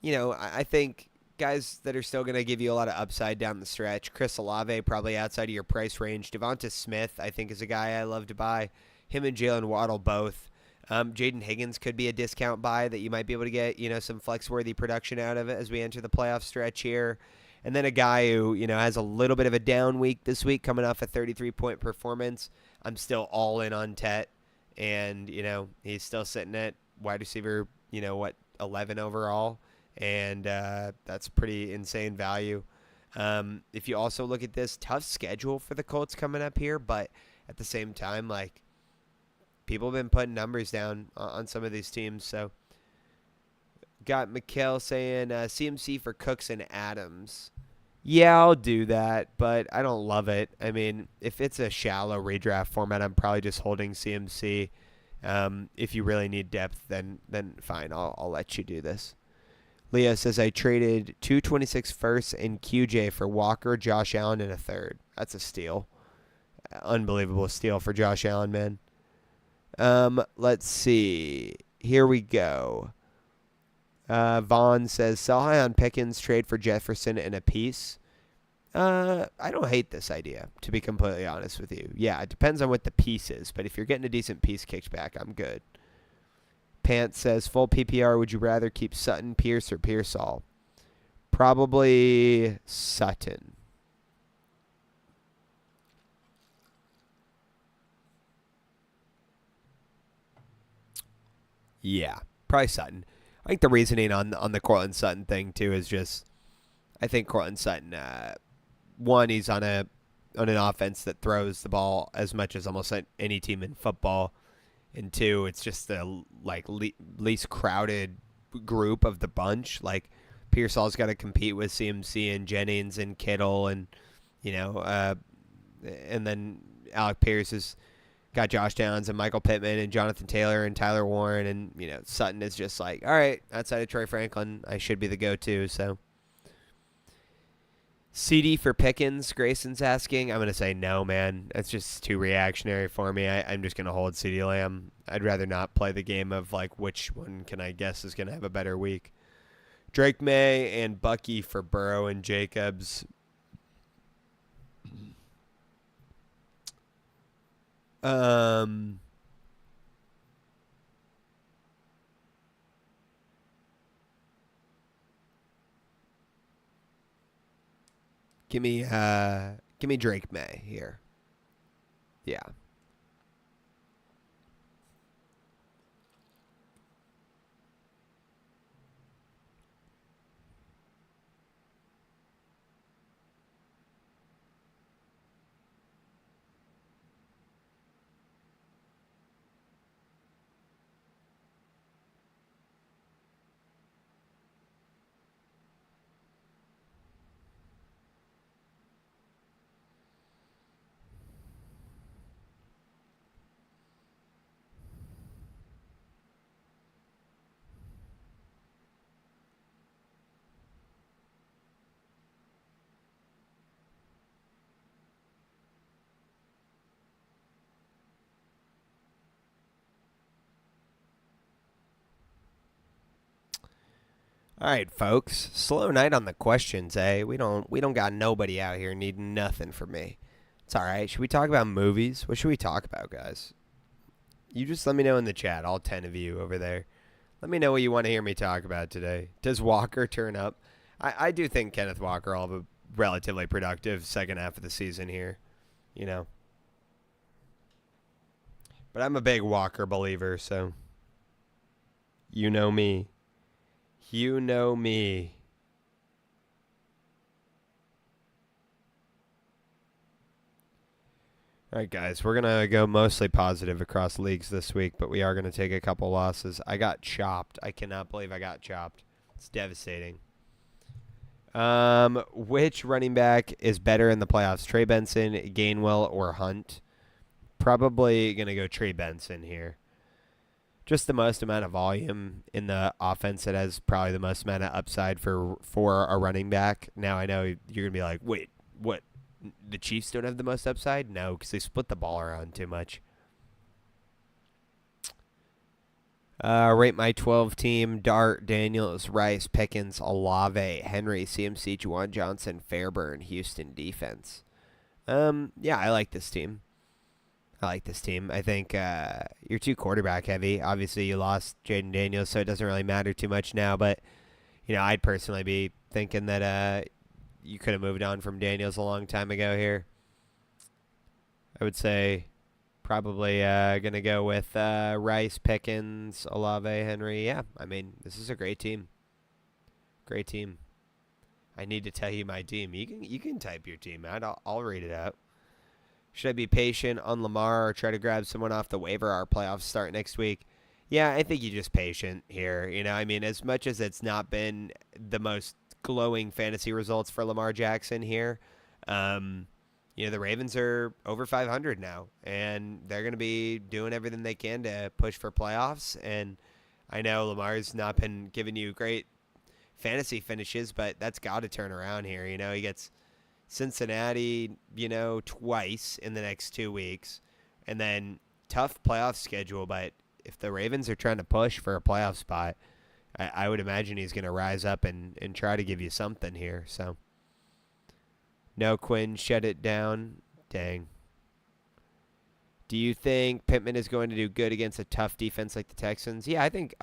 I think guys that are still going to give you a lot of upside down the stretch. Chris Olave, probably outside of your price range. Devonta Smith, I think, is a guy I love to buy. Him and Jalen Waddle both. Jaden Higgins could be a discount buy that you might be able to get, some flex-worthy production out of it as we enter the playoff stretch here. And then a guy who, has a little bit of a down week this week coming off a 33-point performance. I'm still all in on Tet. And, he's still sitting at wide receiver, 11 overall. And that's pretty insane value. If you also look at this, tough schedule for the Colts coming up here. But at the same time, people have been putting numbers down on some of these teams. So got Mikkel saying CMC for Cooks and Adams. Yeah, I'll do that, but I don't love it. I mean, if it's a shallow redraft format, I'm probably just holding CMC. If you really need depth, then fine, I'll let you do this. Leo says I traded 226 firsts and QJ for Walker, Josh Allen, and a third. That's a steal. Unbelievable steal for Josh Allen, man. Let's see. Here we go. Vaughn says, sell high on Pickens, trade for Jefferson and a piece. I don't hate this idea, to be completely honest with you. Yeah, it depends on what the piece is, but if you're getting a decent piece kicked back, I'm good. Pants says, full PPR, would you rather keep Sutton, Pierce, or Pearsall? Probably Sutton. Yeah, probably Sutton. I think the reasoning on the Cortland Sutton thing too is just I think Cortland Sutton. One, he's on an offense that throws the ball as much as almost any team in football, and two, it's just the least crowded group of the bunch. Like Pearsall's got to compete with CMC and Jennings and Kittle, and and then Alec Pierce has got Josh Downs and Michael Pittman and Jonathan Taylor and Tyler Warren, and Sutton is just like, all right, outside of Troy Franklin, I should be the go-to. So CD for Pickens, Grayson's asking. I'm going to say no, man. That's just too reactionary for me. I'm just going to hold CD Lamb. I'd rather not play the game of, which one can I guess is going to have a better week. Drake May and Bucky for Burrow and Jacobs. Give me Drake May here. Yeah. All right, folks. Slow night on the questions, eh? We don't got nobody out here needing nothing from me. It's all right. Should we talk about movies? What should we talk about, guys? You just let me know in the chat, all 10 of you over there. Let me know what you want to hear me talk about today. Does Walker turn up? I do think Kenneth Walker will have a relatively productive second half of the season here, But I'm a big Walker believer, so you know me. You know me. All right, guys, we're going to go mostly positive across leagues this week, but we are going to take a couple losses. I got chopped. I cannot believe I got chopped. It's devastating. Which running back is better in the playoffs, Trey Benson, Gainwell, or Hunt? Probably going to go Trey Benson here. Just the most amount of volume in the offense that has probably the most amount of upside for a running back. Now, I know you're going to be like, wait, what? The Chiefs don't have the most upside? No, because they split the ball around too much. Rate my 12 team. Dart, Daniels, Rice, Pickens, Olave, Henry, CMC, Juwan Johnson, Fairburn, Houston defense. Yeah, I like this team. I think you're too quarterback heavy. Obviously, you lost Jaden Daniels, so it doesn't really matter too much now. But, I'd personally be thinking that you could have moved on from Daniels a long time ago here. I would say probably going to go with Rice, Pickens, Olave, Henry. Yeah, I mean, this is a great team. Great team. I need to tell you my team. You can type your team out. I'll read it out. Should I be patient on Lamar or try to grab someone off the waiver? Our playoffs start next week. Yeah, I think you're just patient here. I mean, as much as it's not been the most glowing fantasy results for Lamar Jackson here, the Ravens are over 500 now, and they're going to be doing everything they can to push for playoffs. And I know Lamar's not been giving you great fantasy finishes, but that's got to turn around here. He gets Cincinnati, twice in the next 2 weeks, and then tough playoff schedule. But if the Ravens are trying to push for a playoff spot, I would imagine he's going to rise up and try to give you something here. So, no, Quinn, shut it down. Dang. Do you think Pittman is going to do good against a tough defense like the Texans? Yeah, I think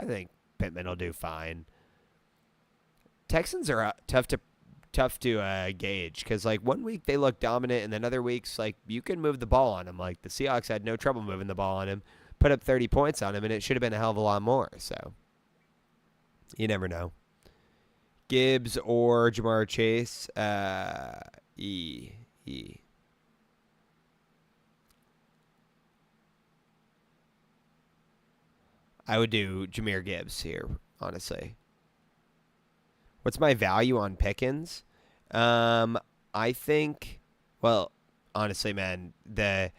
Pittman will do fine. Texans are tough to gauge because 1 week they look dominant and then other weeks you can move the ball on them. Like the Seahawks had no trouble moving the ball on him, put up 30 points on him, and it should have been a hell of a lot more. So you never know. Gibbs or Jamar Chase? E. I would do Jahmyr Gibbs here, honestly. What's my value on Pickens? I think, well, honestly, man, the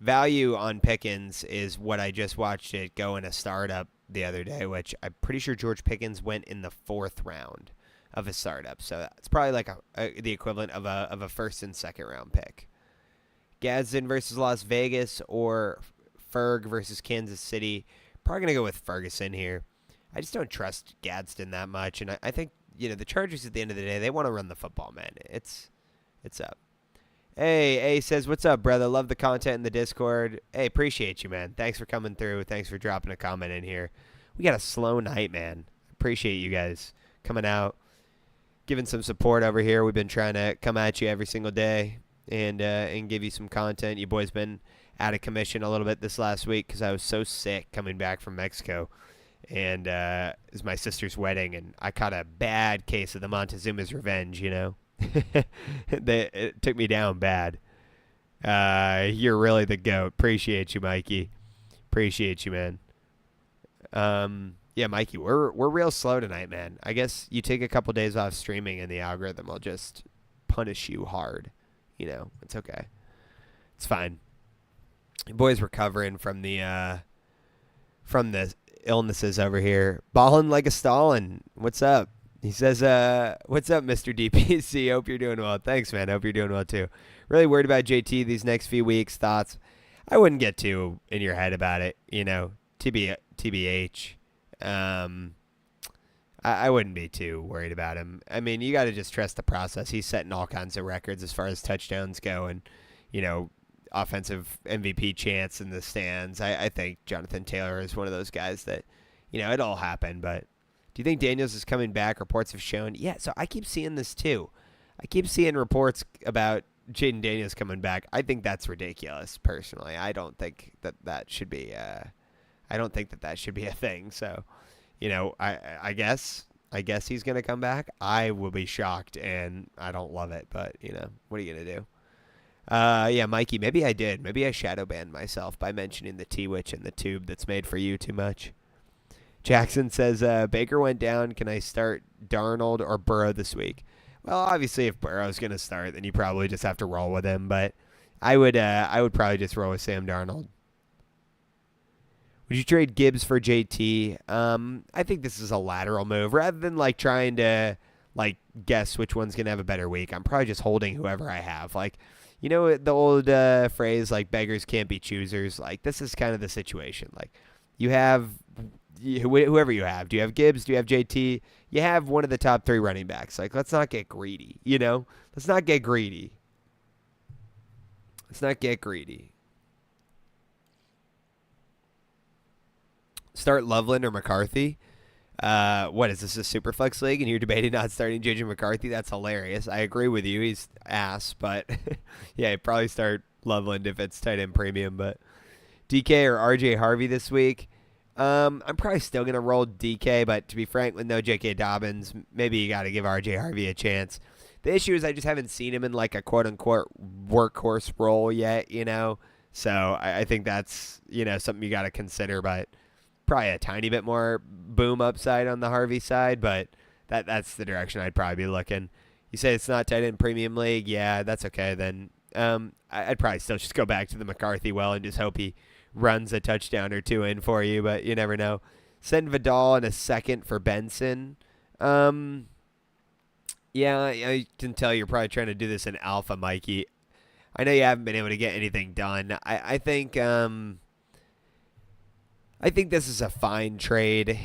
value on Pickens is what I just watched it go in a startup the other day, which I'm pretty sure George Pickens went in the 4th round of a startup. So it's probably like the equivalent of a first and second round pick. Gadsden versus Las Vegas or Ferg versus Kansas City. Probably going to go with Ferguson here. I just don't trust Gadsden that much. And I think, the Chargers at the end of the day, they want to run the football, man. It's up. Hey, A says, what's up, brother? Love the content in the Discord. Hey, appreciate you, man. Thanks for coming through. Thanks for dropping a comment in here. We got a slow night, man. Appreciate you guys coming out, giving some support over here. We've been trying to come at you every single day and give you some content. You boys been out of commission a little bit this last week because I was so sick coming back from Mexico. And it was my sister's wedding, and I caught a bad case of the Montezuma's revenge, It took me down bad. You're really the GOAT. Appreciate you, Mikey. Appreciate you, man. Yeah, Mikey, we're real slow tonight, man. I guess you take a couple days off streaming, and the algorithm will just punish you hard. It's okay. It's fine. Your boy's recovering from the illnesses over here. Ballin' like a Stalin. What's up? He says, what's up, Mr. DPC? Hope you're doing well. Thanks, man. Hope you're doing well, too. Really worried about JT these next few weeks. Thoughts? I wouldn't get too in your head about it, TBH. I wouldn't be too worried about him. I mean, you got to just trust the process. He's setting all kinds of records as far as touchdowns go and, offensive MVP chance in the stands. I think Jonathan Taylor is one of those guys that, it all happened. But do you think Daniels is coming back? Reports have shown. Yeah, so I keep seeing this too. I keep seeing reports about Jaden Daniels coming back. I think that's ridiculous, personally. I don't think that should be that should be a thing. So, I guess he's going to come back. I will be shocked, and I don't love it. But, what are you going to do? Yeah, Mikey, maybe I did. Maybe I shadow banned myself by mentioning the T-Witch and the tube that's made for you too much. Jackson says, Baker went down. Can I start Darnold or Burrow this week? Well, obviously, if Burrow's going to start, then you probably just have to roll with him. But I would probably just roll with Sam Darnold. Would you trade Gibbs for JT? I think this is a lateral move. Rather than, trying to, guess which one's going to have a better week, I'm probably just holding whoever I have. The old phrase, beggars can't be choosers. This is kind of the situation. You have whoever you have. Do you have Gibbs? Do you have JT? You have one of the top 3 running backs. Let's not get greedy, Let's not get greedy. Start Loveland or McCarthy. What is this, a super flex league and you're debating not starting JJ McCarthy? That's hilarious. I agree with you. He's ass, but yeah, you'd probably start Loveland if it's tight end premium. But DK or RJ Harvey this week. I'm probably still gonna roll DK, but to be frank, with no J.K. Dobbins, maybe you got to give RJ Harvey a chance. The issue is I just haven't seen him in a quote unquote workhorse role yet, So I think that's something you got to consider, but. Probably a tiny bit more boom upside on the Harvey side, but that's the direction I'd probably be looking. You say it's not tight end premium league, yeah, that's okay. Then I'd probably still just go back to the McCarthy well and just hope he runs a touchdown or 2 in for you, but you never know. Send Vidal in a second for Benson. Yeah, I can tell you're probably trying to do this in alpha, Mikey. I know you haven't been able to get anything done. I think this is a fine trade.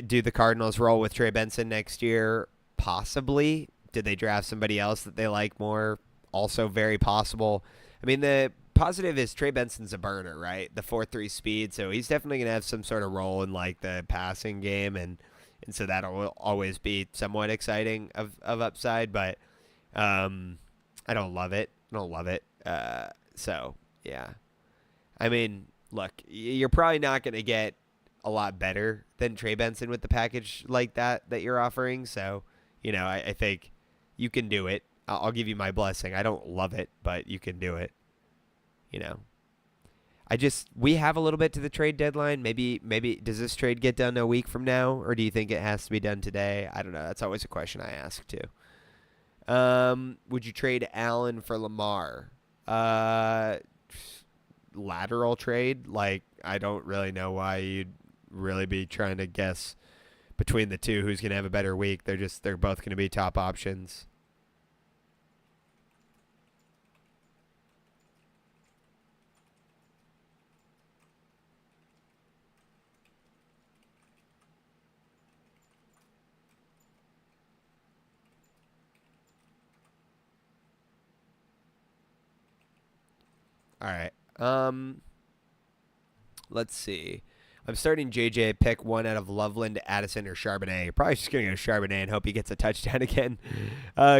Do the Cardinals roll with Trey Benson next year? Possibly. Did they draft somebody else that they like more? Also very possible. I mean, the positive is Trey Benson's a burner, right? The 4.3 speed, so he's definitely going to have some sort of role in the passing game, and so that'll always be somewhat exciting of upside, but I don't love it. So, yeah. I mean, look, you're probably not going to get a lot better than Trey Benson with the package like that you're offering. So, I think you can do it. I'll give you my blessing. I don't love it, but you can do it. You know, we have a little bit to the trade deadline. Maybe does this trade get done a week from now, or do you think it has to be done today? I don't know. That's always a question I ask too. Would you trade Allen for Lamar? Lateral trade? Like, I don't really know why you'd really be trying to guess between the two who's going to have a better week. They're both going to be top options. All right. Let's see. I'm starting JJ. Pick one out of Loveland, Addison, or Charbonnet. You're probably just going to go Charbonnet and hope he gets a touchdown again.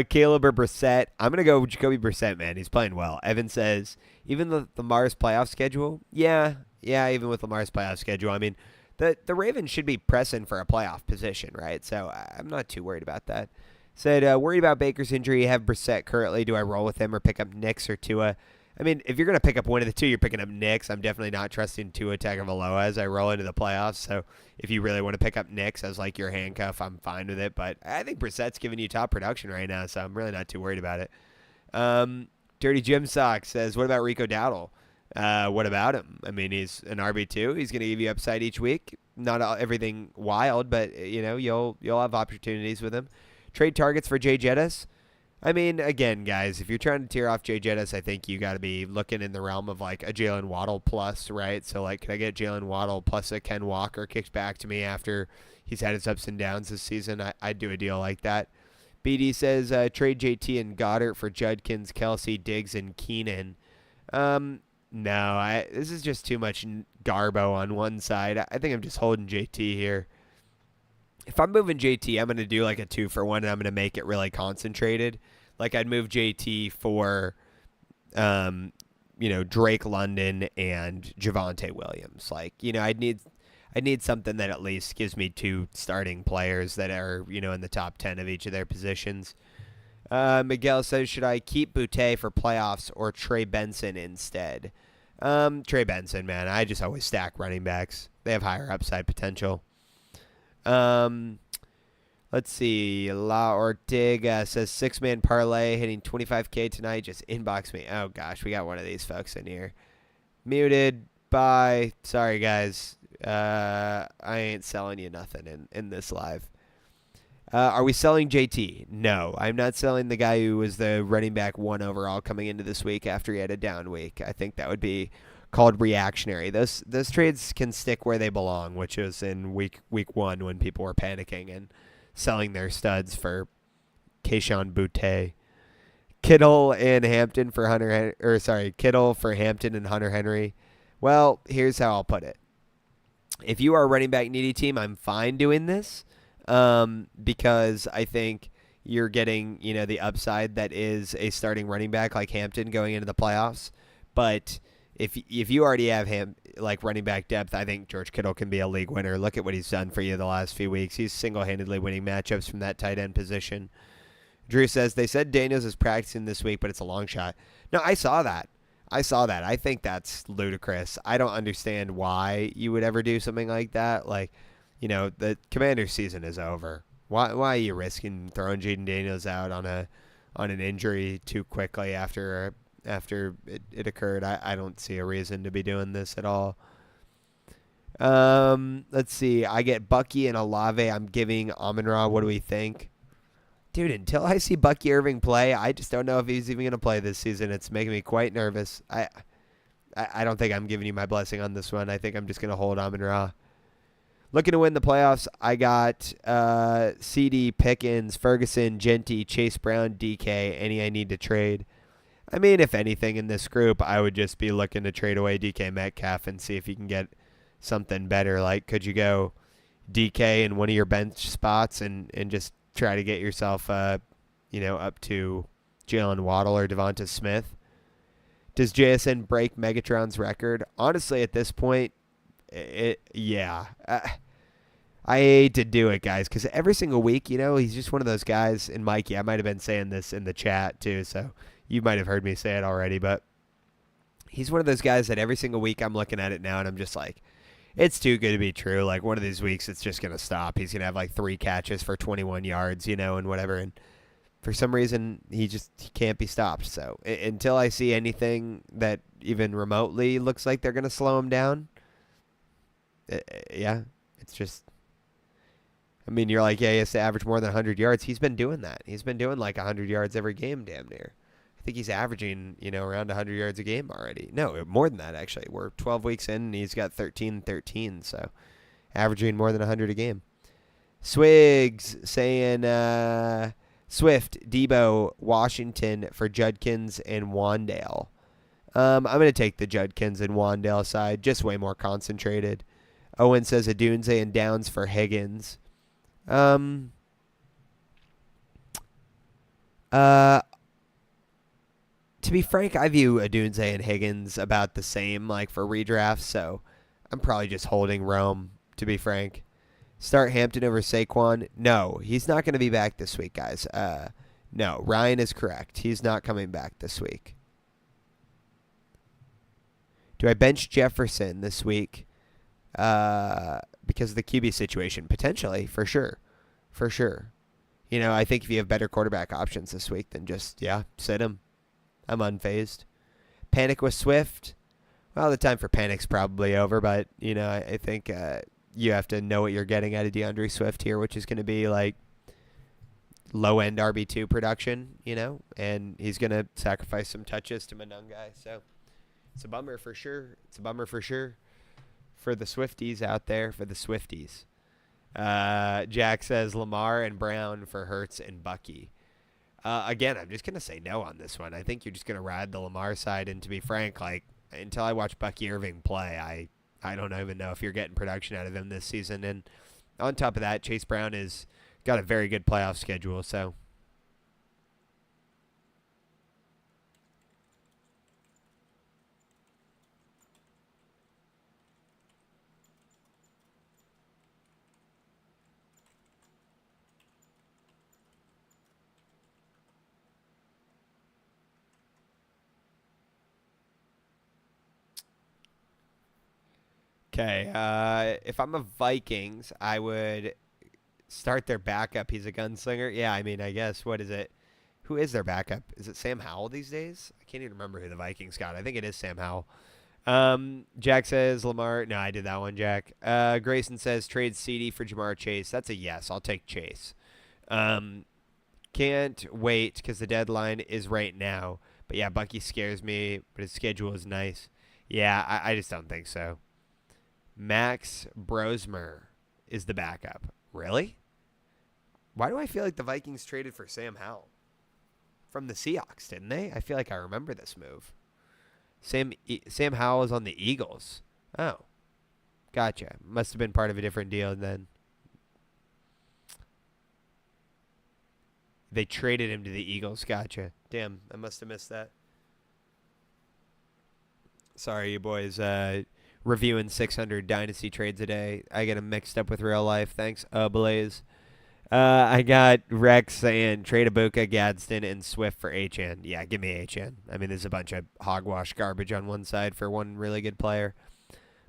Caleb or Brissett. I'm going to go Jacoby Brissett, man. He's playing well. Evan says, even the Lamar's playoff schedule? Yeah, even with Lamar's playoff schedule. I mean, the Ravens should be pressing for a playoff position, right? So I'm not too worried about that. Said, worried about Baker's injury. Have Brissett currently. Do I roll with him or pick up Nix or Tua? I mean, if you're going to pick up one of the two, you're picking up Nix. I'm definitely not trusting Tua Tagovailoa as I roll into the playoffs. So if you really want to pick up Nix as like your handcuff, I'm fine with it. But I think Brissett's giving you top production right now, so I'm really not too worried about it. Dirty Jim Sock says, what about Rico Dowdle? What about him? I mean, he's an RB2. He's going to give you upside each week. Not everything wild, but, you'll have opportunities with him. Trade targets for Jay Jettis. I mean, again, guys, if you're trying to tear off Jay Jettis, I think you got to be looking in the realm of like a Jalen Waddle plus, right? So, like, can I get Jalen Waddle plus a Ken Walker kicked back to me after he's had his ups and downs this season? I'd do a deal like that. BD says trade JT and Goddard for Judkins, Kelsey, Diggs, and Keenan. No, this is just too much garbo on one side. I think I'm just holding JT here. If I'm moving JT, I'm going to do like a 2-for-1, and I'm going to make it really concentrated. Like I'd move JT for, Drake London and Javonte Williams. Like, I'd need something that at least gives me two starting players that are, in the top 10 of each of their positions. Miguel says, should I keep Boutte for playoffs or Trey Benson instead? Trey Benson, man. I just always stack running backs. They have higher upside potential. Let's see. La Ortega says 6-man parlay hitting 25K tonight. Just inbox me. Oh gosh, we got one of these folks in here. Muted. Bye. Sorry guys. I ain't selling you nothing in this live. Are we selling JT? No, I'm not selling the guy who was the running back 1 overall coming into this week after he had a down week. I think that would be called reactionary. Those trades can stick where they belong, which is in week 1 when people were panicking and selling their studs for Kayshon Boutte. Kittle and Hampton for Kittle for Hampton and Hunter Henry. Well, here's how I'll put it. If you are a running back needy team, I'm fine doing this because I think you're getting, the upside that is a starting running back like Hampton going into the playoffs. But if you already have him like running back depth, I think George Kittle can be a league winner. Look at what he's done for you the last few weeks. He's single-handedly winning matchups from that tight end position. Drew says, they said Daniels is practicing this week, but it's a long shot. No, I saw that. I think that's ludicrous. I don't understand why you would ever do something like that. Like, the Commanders season is over. Why are you risking throwing Jaden Daniels out on an injury too quickly after it occurred? I don't see a reason to be doing this at all. Let's see. I get Bucky and Olave. I'm giving Amon-Ra. What do we think? Dude, until I see Bucky Irving play, I just don't know if he's even going to play this season. It's making me quite nervous. I don't think I'm giving you my blessing on this one. I think I'm just going to hold Amon-Ra. Looking to win the playoffs, I got CD, Pickens, Ferguson, Genty, Chase Brown, DK, any I need to trade. I mean, if anything in this group, I would just be looking to trade away DK Metcalf and see if you can get something better. Like, could you go DK in one of your bench spots and just try to get yourself, up to Jalen Waddle or Devonta Smith? Does JSN break Megatron's record? Honestly, at this point, yeah. I hate to do it, guys, because every single week, he's just one of those guys. And Mikey, I might have been saying this in the chat too, so you might have heard me say it already, but he's one of those guys that every single week I'm looking at it now and I'm just like, it's too good to be true. Like one of these weeks, it's just going to stop. He's going to have like 3 catches for 21 yards, and whatever. And for some reason, he can't be stopped. So until I see anything that even remotely looks like they're going to slow him down, yeah, it's just, I mean, you're like, yeah, he has to average more than 100 yards. He's been doing that. He's been doing like 100 yards every game, damn near. I think he's averaging, around 100 yards a game already. No, more than that, actually. We're 12 weeks in, and he's got 13, so averaging more than 100 a game. Swigs saying Swift, Debo, Washington for Judkins and Wandale. I'm going to take the Judkins and Wandale side, just way more concentrated. Owen says Adunze and Downs for Higgins. To be frank, I view Adunze and Higgins about the same, like for redrafts, so I'm probably just holding Rome, to be frank. Start Hampton over Saquon? No, he's not going to be back this week, guys. No, Ryan is correct. He's not coming back this week. Do I bench Jefferson this week because of the QB situation? Potentially, for sure. For sure. I think if you have better quarterback options this week, then just, sit him. I'm unfazed. Panic with Swift. Well, the time for panic's probably over, but, I think you have to know what you're getting out of DeAndre Swift here, which is going to be like low-end RB2 production, and he's going to sacrifice some touches to Monungai. So it's a bummer for sure. It's a bummer for sure for the Swifties out there, for the Swifties. Jack says Lamar and Brown for Hurts and Bucky. Again, I'm just going to say no on this one. I think you're just going to ride the Lamar side. And to be frank, like until I watch Bucky Irving play, I don't even know if you're getting production out of him this season. And on top of that, Chase Brown has got a very good playoff schedule. So okay, if I'm a Vikings, I would start their backup. He's a gunslinger. Yeah, I mean, I guess. What is it? Who is their backup? Is it Sam Howell these days? I can't even remember who the Vikings got. I think it is Sam Howell. Jack says Lamar. No, I did that one, Jack. Grayson says trade CD for Jamar Chase. That's a yes. I'll take Chase. Can't wait because the deadline is right now. But yeah, Bucky scares me, but his schedule is nice. Yeah, I just don't think so. Max Brosmer is the backup. Really? Why do I feel like the Vikings traded for Sam Howell? From the Seahawks, didn't they? I feel like I remember this move. Sam Howell is on the Eagles. Oh. Gotcha. Must have been part of a different deal then. They traded him to the Eagles. Gotcha. Damn, I must have missed that. Sorry, you boys. Reviewing 600 Dynasty trades a day. I get them mixed up with real life. Thanks, Blaze. I got Rex saying trade Ibuka, Gadsden, and Swift for H-N. Yeah, give me H-N. I mean, there's a bunch of hogwash garbage on one side for one really good player.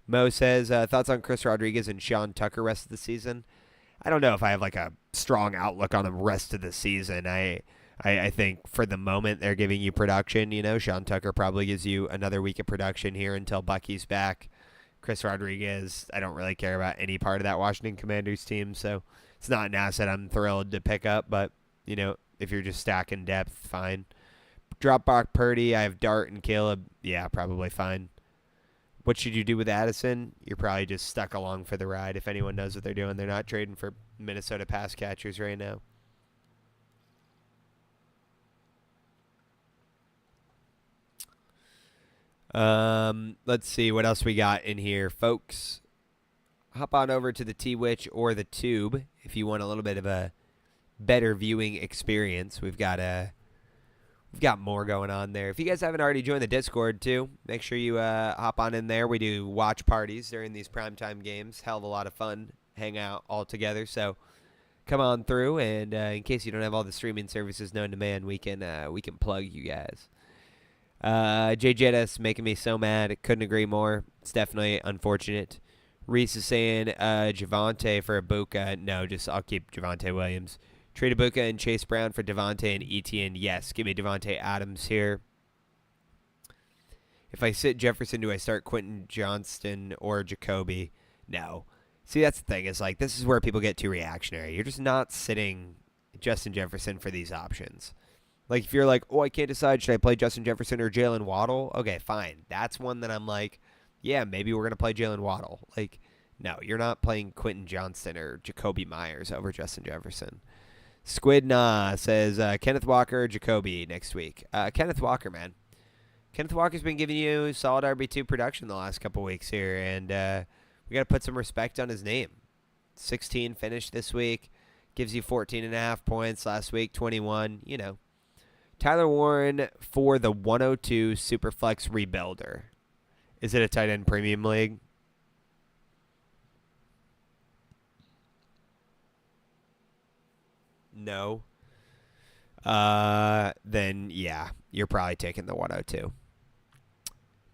Mo says, thoughts on Chris Rodriguez and Sean Tucker rest of the season? I don't know if I have like a strong outlook on them rest of the season. I think for the moment they're giving you production. Sean Tucker probably gives you another week of production here until Bucky's back. Chris Rodriguez, I don't really care about any part of that Washington Commanders team, so it's not an asset I'm thrilled to pick up, but, if you're just stacking depth, fine. Drop back Purdy, I have Dart and Caleb, yeah, probably fine. What should you do with Addison? You're probably just stuck along for the ride. If anyone knows what they're doing, they're not trading for Minnesota pass catchers right now. Let's see what else we got in here, folks. Hop on over to the T-Witch or the Tube if you want a little bit of a better viewing experience. We've got We've got more going on there. If you guys haven't already joined the Discord too, make sure you hop on in there. We do watch parties during these primetime games. Hell of a lot of fun. Hang out all together. So come on through, and in case you don't have all the streaming services known to man, we can plug you guys. Jay Jettis making me so mad. Couldn't agree more. It's definitely unfortunate. Reese is saying Javonte for Ibuka. No, just I'll keep Javonte Williams. Trade Ibuka and Chase Brown for Devontae and Etienne. Yes, give me Devontae Adams here. If I sit Jefferson, do I start Quentin Johnston or Jacoby? No. See, that's the thing. Is like this is where people get too reactionary. You're just not sitting Justin Jefferson for these options. Like if you're like, oh, I can't decide, should I play Justin Jefferson or Jalen Waddle? Okay, fine. That's one that I'm like, yeah, maybe we're gonna play Jalen Waddle. Like, no, you're not playing Quentin Johnston or Jacoby Myers over Justin Jefferson. Squid Nah says Kenneth Walker or Jacoby next week. Kenneth Walker, man. Kenneth Walker's been giving you solid RB2 production the last couple weeks here, and we got to put some respect on his name. 16 finished this week. Gives you 14.5 points. Last week, 21. You know. Tyler Warren for the 102 Superflex Rebuilder. Is it a tight end premium league? No. Then yeah, you're probably taking the 102.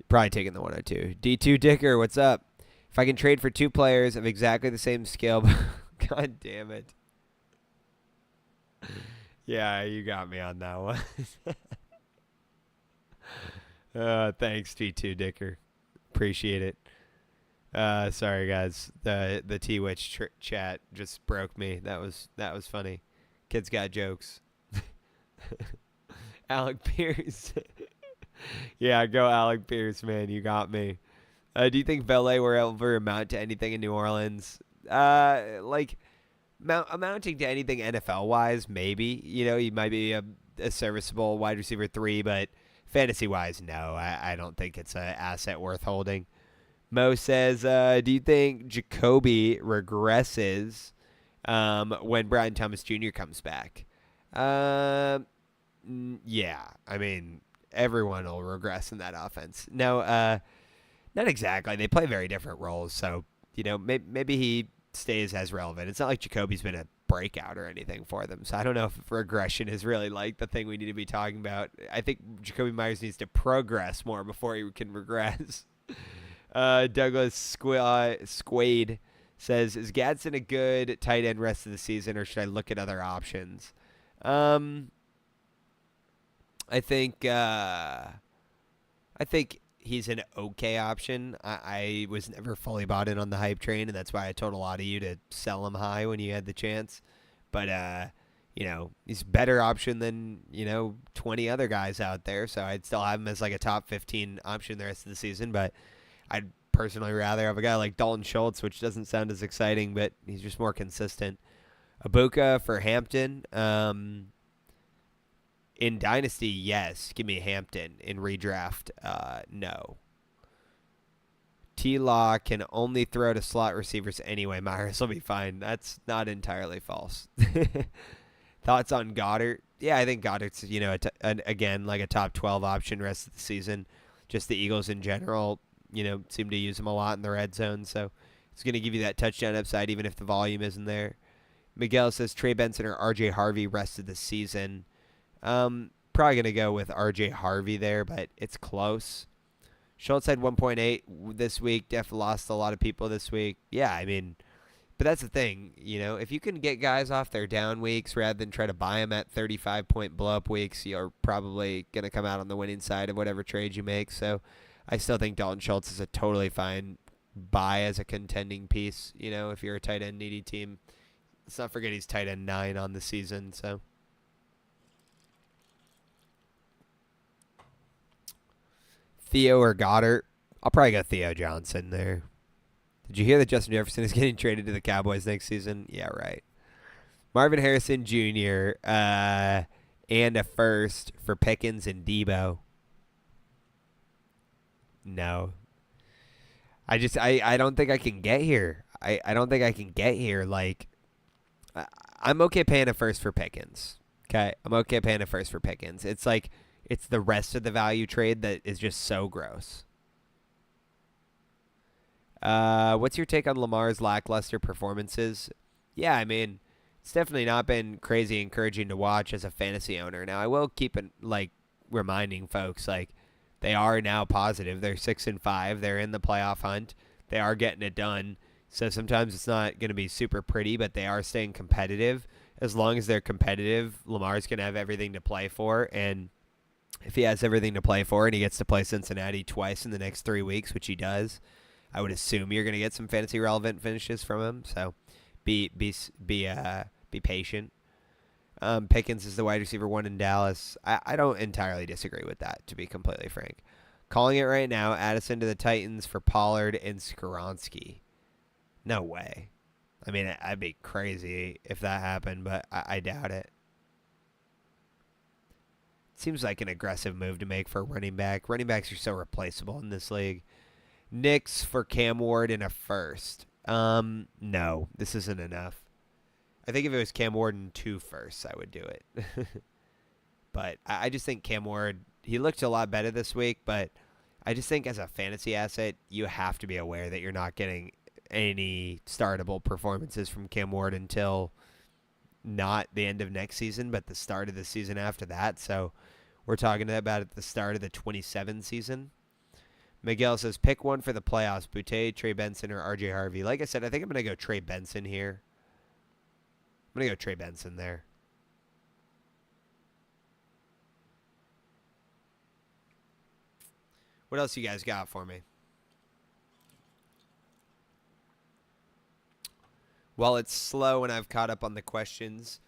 Probably taking the 102. D2 Dicker, what's up? If I can trade for two players of exactly the same skill, God damn it. Yeah, you got me on that one. Thanks, D2 Dicker. Appreciate it. Sorry guys, the T-Witch chat just broke me. That was funny. Kids got jokes. Alec Pierce. Yeah, go Alec Pierce, man. You got me. Do you think Valet will ever amount to anything in New Orleans? Like amounting to anything NFL-wise, maybe. You know, he might be a serviceable wide receiver 3, but fantasy-wise, no. I don't think it's an asset worth holding. Mo says, do you think Jacoby regresses when Brian Thomas Jr. comes back? Yeah. I mean, everyone will regress in that offense. No, not exactly. They play very different roles, so, you know, maybe he stays as relevant. It's not like Jacoby's been a breakout or anything for them, so I don't know if regression is really, like, the thing we need to be talking about. I think Jacoby Myers needs to progress more before he can regress. Douglas Squade says, is Gadsden a good tight end rest of the season, or should I look at other options? I think he's an okay option. I was never fully bought in on the hype train, and that's why I told a lot of you to sell him high when you had the chance. But, you know, he's a better option than, 20 other guys out there, so I'd still have him as like a top 15 option the rest of the season, but I'd personally rather have a guy like Dalton Schultz, which doesn't sound as exciting, but he's just more consistent. Ibuka for Hampton. In Dynasty, yes. Give me Hampton. In redraft, no. T-Law can only throw to slot receivers anyway. Myers will be fine. That's not entirely false. Thoughts on Goddard? Yeah, I think Goddard's, again, like a top 12 option rest of the season. Just the Eagles in general, seem to use him a lot in the red zone. So it's going to give you that touchdown upside even if the volume isn't there. Miguel says Trey Benson or R.J. Harvey rest of the season. Probably going to go with R.J. Harvey there, but it's close. Schultz had 1.8 this week. Def lost a lot of people this week. Yeah, I mean, but that's the thing. If you can get guys off their down weeks rather than try to buy them at 35-point blow-up weeks, you're probably going to come out on the winning side of whatever trade you make. So I still think Dalton Schultz is a totally fine buy as a contending piece, if you're a tight end needy team. Let's not forget he's tight end 9 on the season, so. Theo or Goddard? I'll probably go Theo Johnson there. Did you hear that Justin Jefferson is getting traded to the Cowboys next season? Yeah, right. Marvin Harrison Jr. And a first for Pickens and Debo. No. I don't think I can get here. I don't think I can get here. Like, I'm okay paying a first for Pickens. Okay? I'm okay paying a first for Pickens. It's like It's the rest of the value trade that is just so gross. What's your take on Lamar's lackluster performances? Yeah, I mean, it's definitely not been crazy encouraging to watch as a fantasy owner. Now, I will keep reminding folks they are now positive. They're 6-5. They're in the playoff hunt. They are getting it done. So sometimes it's not going to be super pretty, but they are staying competitive. As long as they're competitive, Lamar's going to have everything to play for. And if he has everything to play for and he gets to play Cincinnati twice in the next 3 weeks, which he does, I would assume you're going to get some fantasy relevant finishes from him. So be patient. Pickens is the wide receiver 1 in Dallas. I don't entirely disagree with that, to be completely frank. Calling it right now, Addison to the Titans for Pollard and Skoronski. No way. I mean, I'd be crazy if that happened, but I doubt it. Seems like an aggressive move to make for a running back. Running backs are so replaceable in this league. Knicks for Cam Ward in a first. No, this isn't enough. I think if it was Cam Ward and 2 firsts, I would do it. But I just think Cam Ward, he looked a lot better this week, but I just think as a fantasy asset, you have to be aware that you're not getting any startable performances from Cam Ward until not the end of next season, but the start of the season after that. So we're talking about at the start of the 27 season. Miguel says, pick one for the playoffs, Boutte, Trey Benson, or RJ Harvey. Like I said, I think I'm going to go Trey Benson here. I'm going to go Trey Benson there. What else you guys got for me? While it's slow and I've caught up on the questions,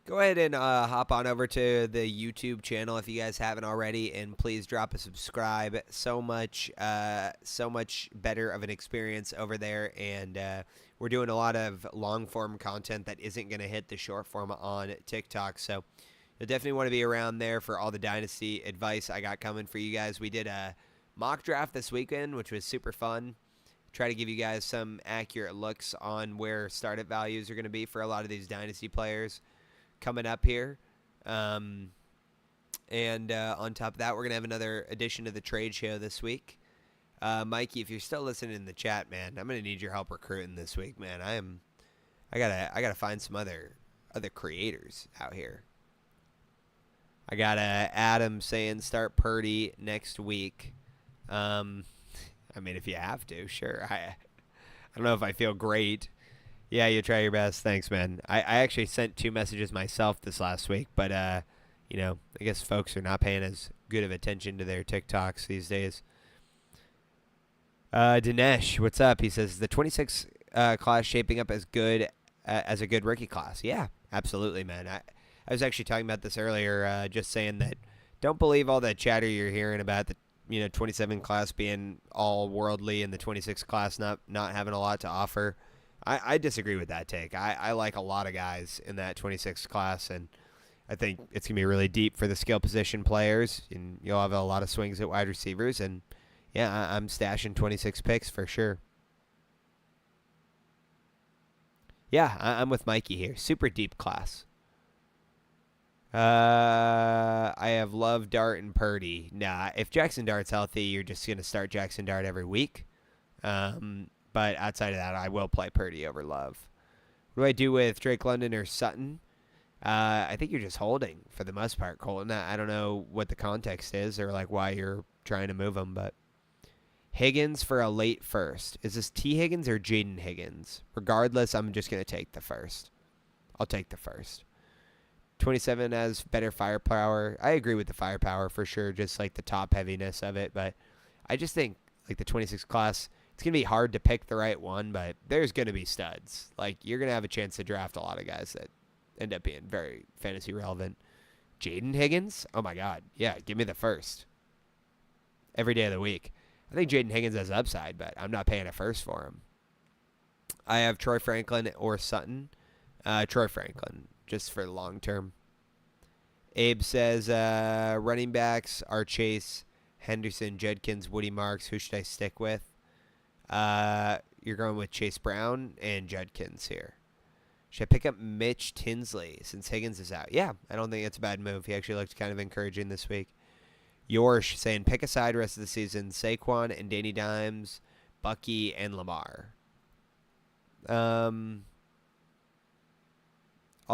go ahead and hop on over to the YouTube channel if you guys haven't already, and please drop a subscribe. So much better of an experience over there, and we're doing a lot of long-form content that isn't going to hit the short form on TikTok, so you'll definitely want to be around there for all the Dynasty advice I got coming for you guys. We did a mock draft this weekend, which was super fun. Try to give you guys some accurate looks on where startup values are going to be for a lot of these Dynasty players coming up here. And on top of that, we're going to have another edition of the trade show this week. Mikey, if you're still listening in the chat, man, I'm going to need your help recruiting this week, man. I gotta find some other creators out here. I got Adam saying start Purdy next week. I mean, if you have to, sure. I don't know if I feel great. Yeah, you try your best. Thanks, man. I actually sent 2 messages myself this last week, but, I guess folks are not paying as good of attention to their TikToks these days. Dinesh, what's up? He says, the 26 class shaping up as good as a good rookie class. Yeah, absolutely, man. I was actually talking about this earlier, just saying that don't believe all that chatter you're hearing about the 27 class being all worldly and the 26 class not having a lot to offer. I disagree with that take. I like a lot of guys in that 26 class, and I think it's going to be really deep for the skill position players, and you'll have a lot of swings at wide receivers, and yeah, I'm stashing 26 picks for sure. Yeah, I'm with Mikey here. Super deep class. I have Love, Dart, and Purdy. Nah, if Jackson Dart's healthy, you're just going to start Jackson Dart every week. But outside of that, I will play Purdy over Love. What do I do with Drake London or Sutton? I think you're just holding for the most part, Colton. I don't know what the context is or why you're trying to move them, but Higgins for a late first. Is this T. Higgins or Jaden Higgins? Regardless, I'm just going to take the first. I'll take the first. 27 has better firepower. I agree with the firepower for sure, just the top heaviness of it. But I just think the 26 class, it's going to be hard to pick the right one, but there's going to be studs. You're going to have a chance to draft a lot of guys that end up being very fantasy relevant. Jaden Higgins? Oh, my God. Yeah, give me the first. Every day of the week. I think Jaden Higgins has upside, but I'm not paying a first for him. I have Troy Franklin or Sutton. Troy Franklin, just for the long term. Abe says running backs are Chase, Henderson, Judkins, Woody Marks. Who should I stick with? You're going with Chase Brown and Judkins here. Should I pick up Mitch Tinsley since Higgins is out? Yeah, I don't think it's a bad move. He actually looked kind of encouraging this week. Yorsh saying pick a side rest of the season. Saquon and Danny Dimes, Bucky and Lamar. I'll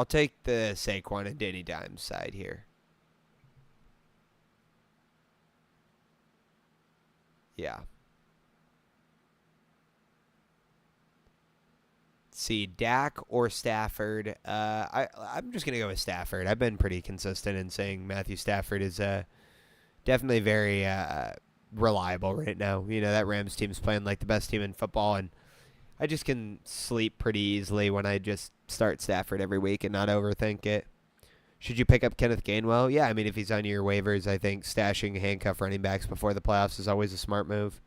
take the Saquon and Danny Dimes side here. Yeah. See, Dak or Stafford. I'm just gonna go with Stafford. I've been pretty consistent in saying Matthew Stafford is definitely very reliable right now. You know, that Rams team's playing like the best team in football, and I just can sleep pretty easily when I just start Stafford every week and not overthink it. Should you pick up Kenneth Gainwell? Yeah, I mean, if he's on your waivers, I think stashing handcuff running backs before the playoffs is always a smart move.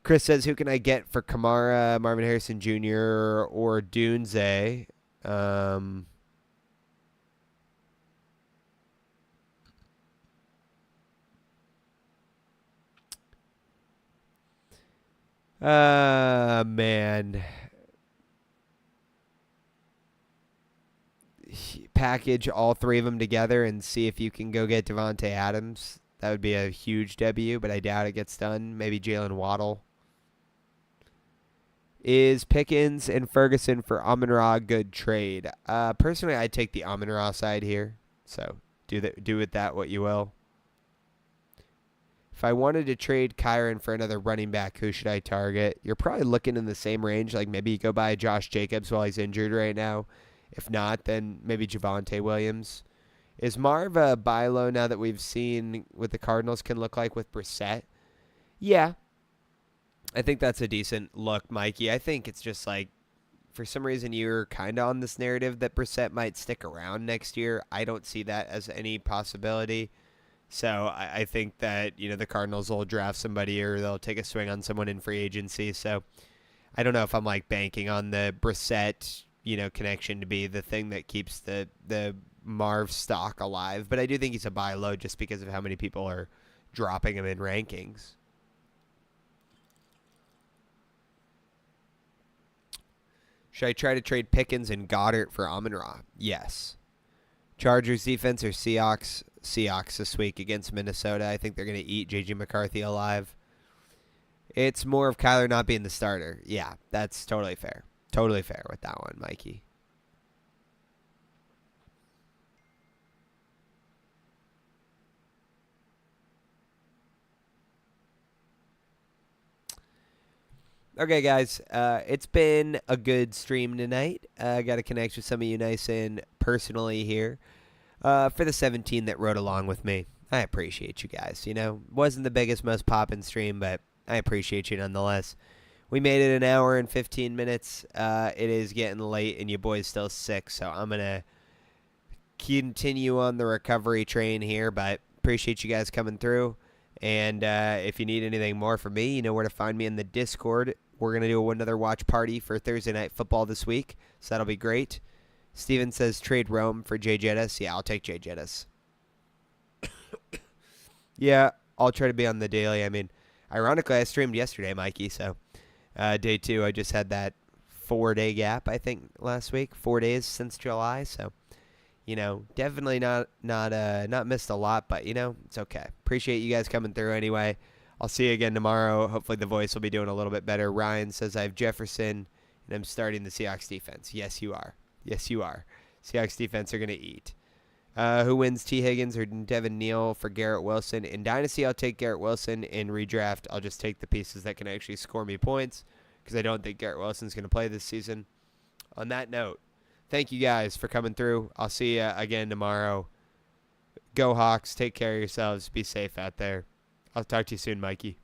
Chris says, who can I get for Kamara, Marvin Harrison Jr., or Dunze? Man. Package all three of them together and see if you can go get Devontae Adams. That would be a huge W, but I doubt it gets done. Maybe Jalen Waddle. Is Pickens and Ferguson for Amon-Ra a good trade? Personally, I'd take the Amon-Ra side here. So do with that what you will. If I wanted to trade Kyron for another running back, who should I target? You're probably looking in the same range. Like maybe you go buy Josh Jacobs while he's injured right now. If not, then maybe Javonte Williams. Is Marv a buy low now that we've seen what the Cardinals can look like with Brissett? Yeah. I think that's a decent look, Mikey. I think it's just like, for some reason, you're kind of on this narrative that Brissett might stick around next year. I don't see that as any possibility. So I think that, you know, the Cardinals will draft somebody or they'll take a swing on someone in free agency. So I don't know if I'm like banking on the Brissett, you know, connection to be the thing that keeps the Marv stock alive. But I do think he's a buy low just because of how many people are dropping him in rankings. Should I try to trade Pickens and Goddard for Amon-Ra? Yes. Chargers defense or Seahawks? Seahawks this week against Minnesota. I think they're going to eat J.J. McCarthy alive. It's more of Kyler not being the starter. Yeah, that's totally fair. Totally fair with that one, Mikey. Okay, guys, it's been a good stream tonight. I got to connect with some of you nice and personally here. For the 17 that rode along with me, I appreciate you guys. You know, wasn't the biggest, most poppin' stream, but I appreciate you nonetheless. We made it an hour and 15 minutes. It is getting late, and your boy's still sick, so I'm going to continue on the recovery train here, but appreciate you guys coming through. And if you need anything more from me, you know where to find me in the Discord. We're going to do another watch party for Thursday Night Football this week, so that'll be great. Steven says trade Rome for Jay Jettis. Yeah, I'll take Jay Jettis. Yeah, I'll try to be on the daily. I mean, ironically, I streamed yesterday, Mikey, so day 2, I just had that 4-day gap, I think, last week. 4 days since July, so, you know, definitely not missed a lot, but, you know, it's okay. Appreciate you guys coming through anyway. I'll see you again tomorrow. Hopefully the voice will be doing a little bit better. Ryan says I have Jefferson, and I'm starting the Seahawks defense. Yes, you are. Yes, you are. Seahawks defense are going to eat. Who wins, T. Higgins or Devin Neal for Garrett Wilson? In Dynasty, I'll take Garrett Wilson. In redraft, I'll just take the pieces that can actually score me points because I don't think Garrett Wilson's going to play this season. On that note, thank you guys for coming through. I'll see you again tomorrow. Go Hawks. Take care of yourselves. Be safe out there. I'll talk to you soon, Mikey.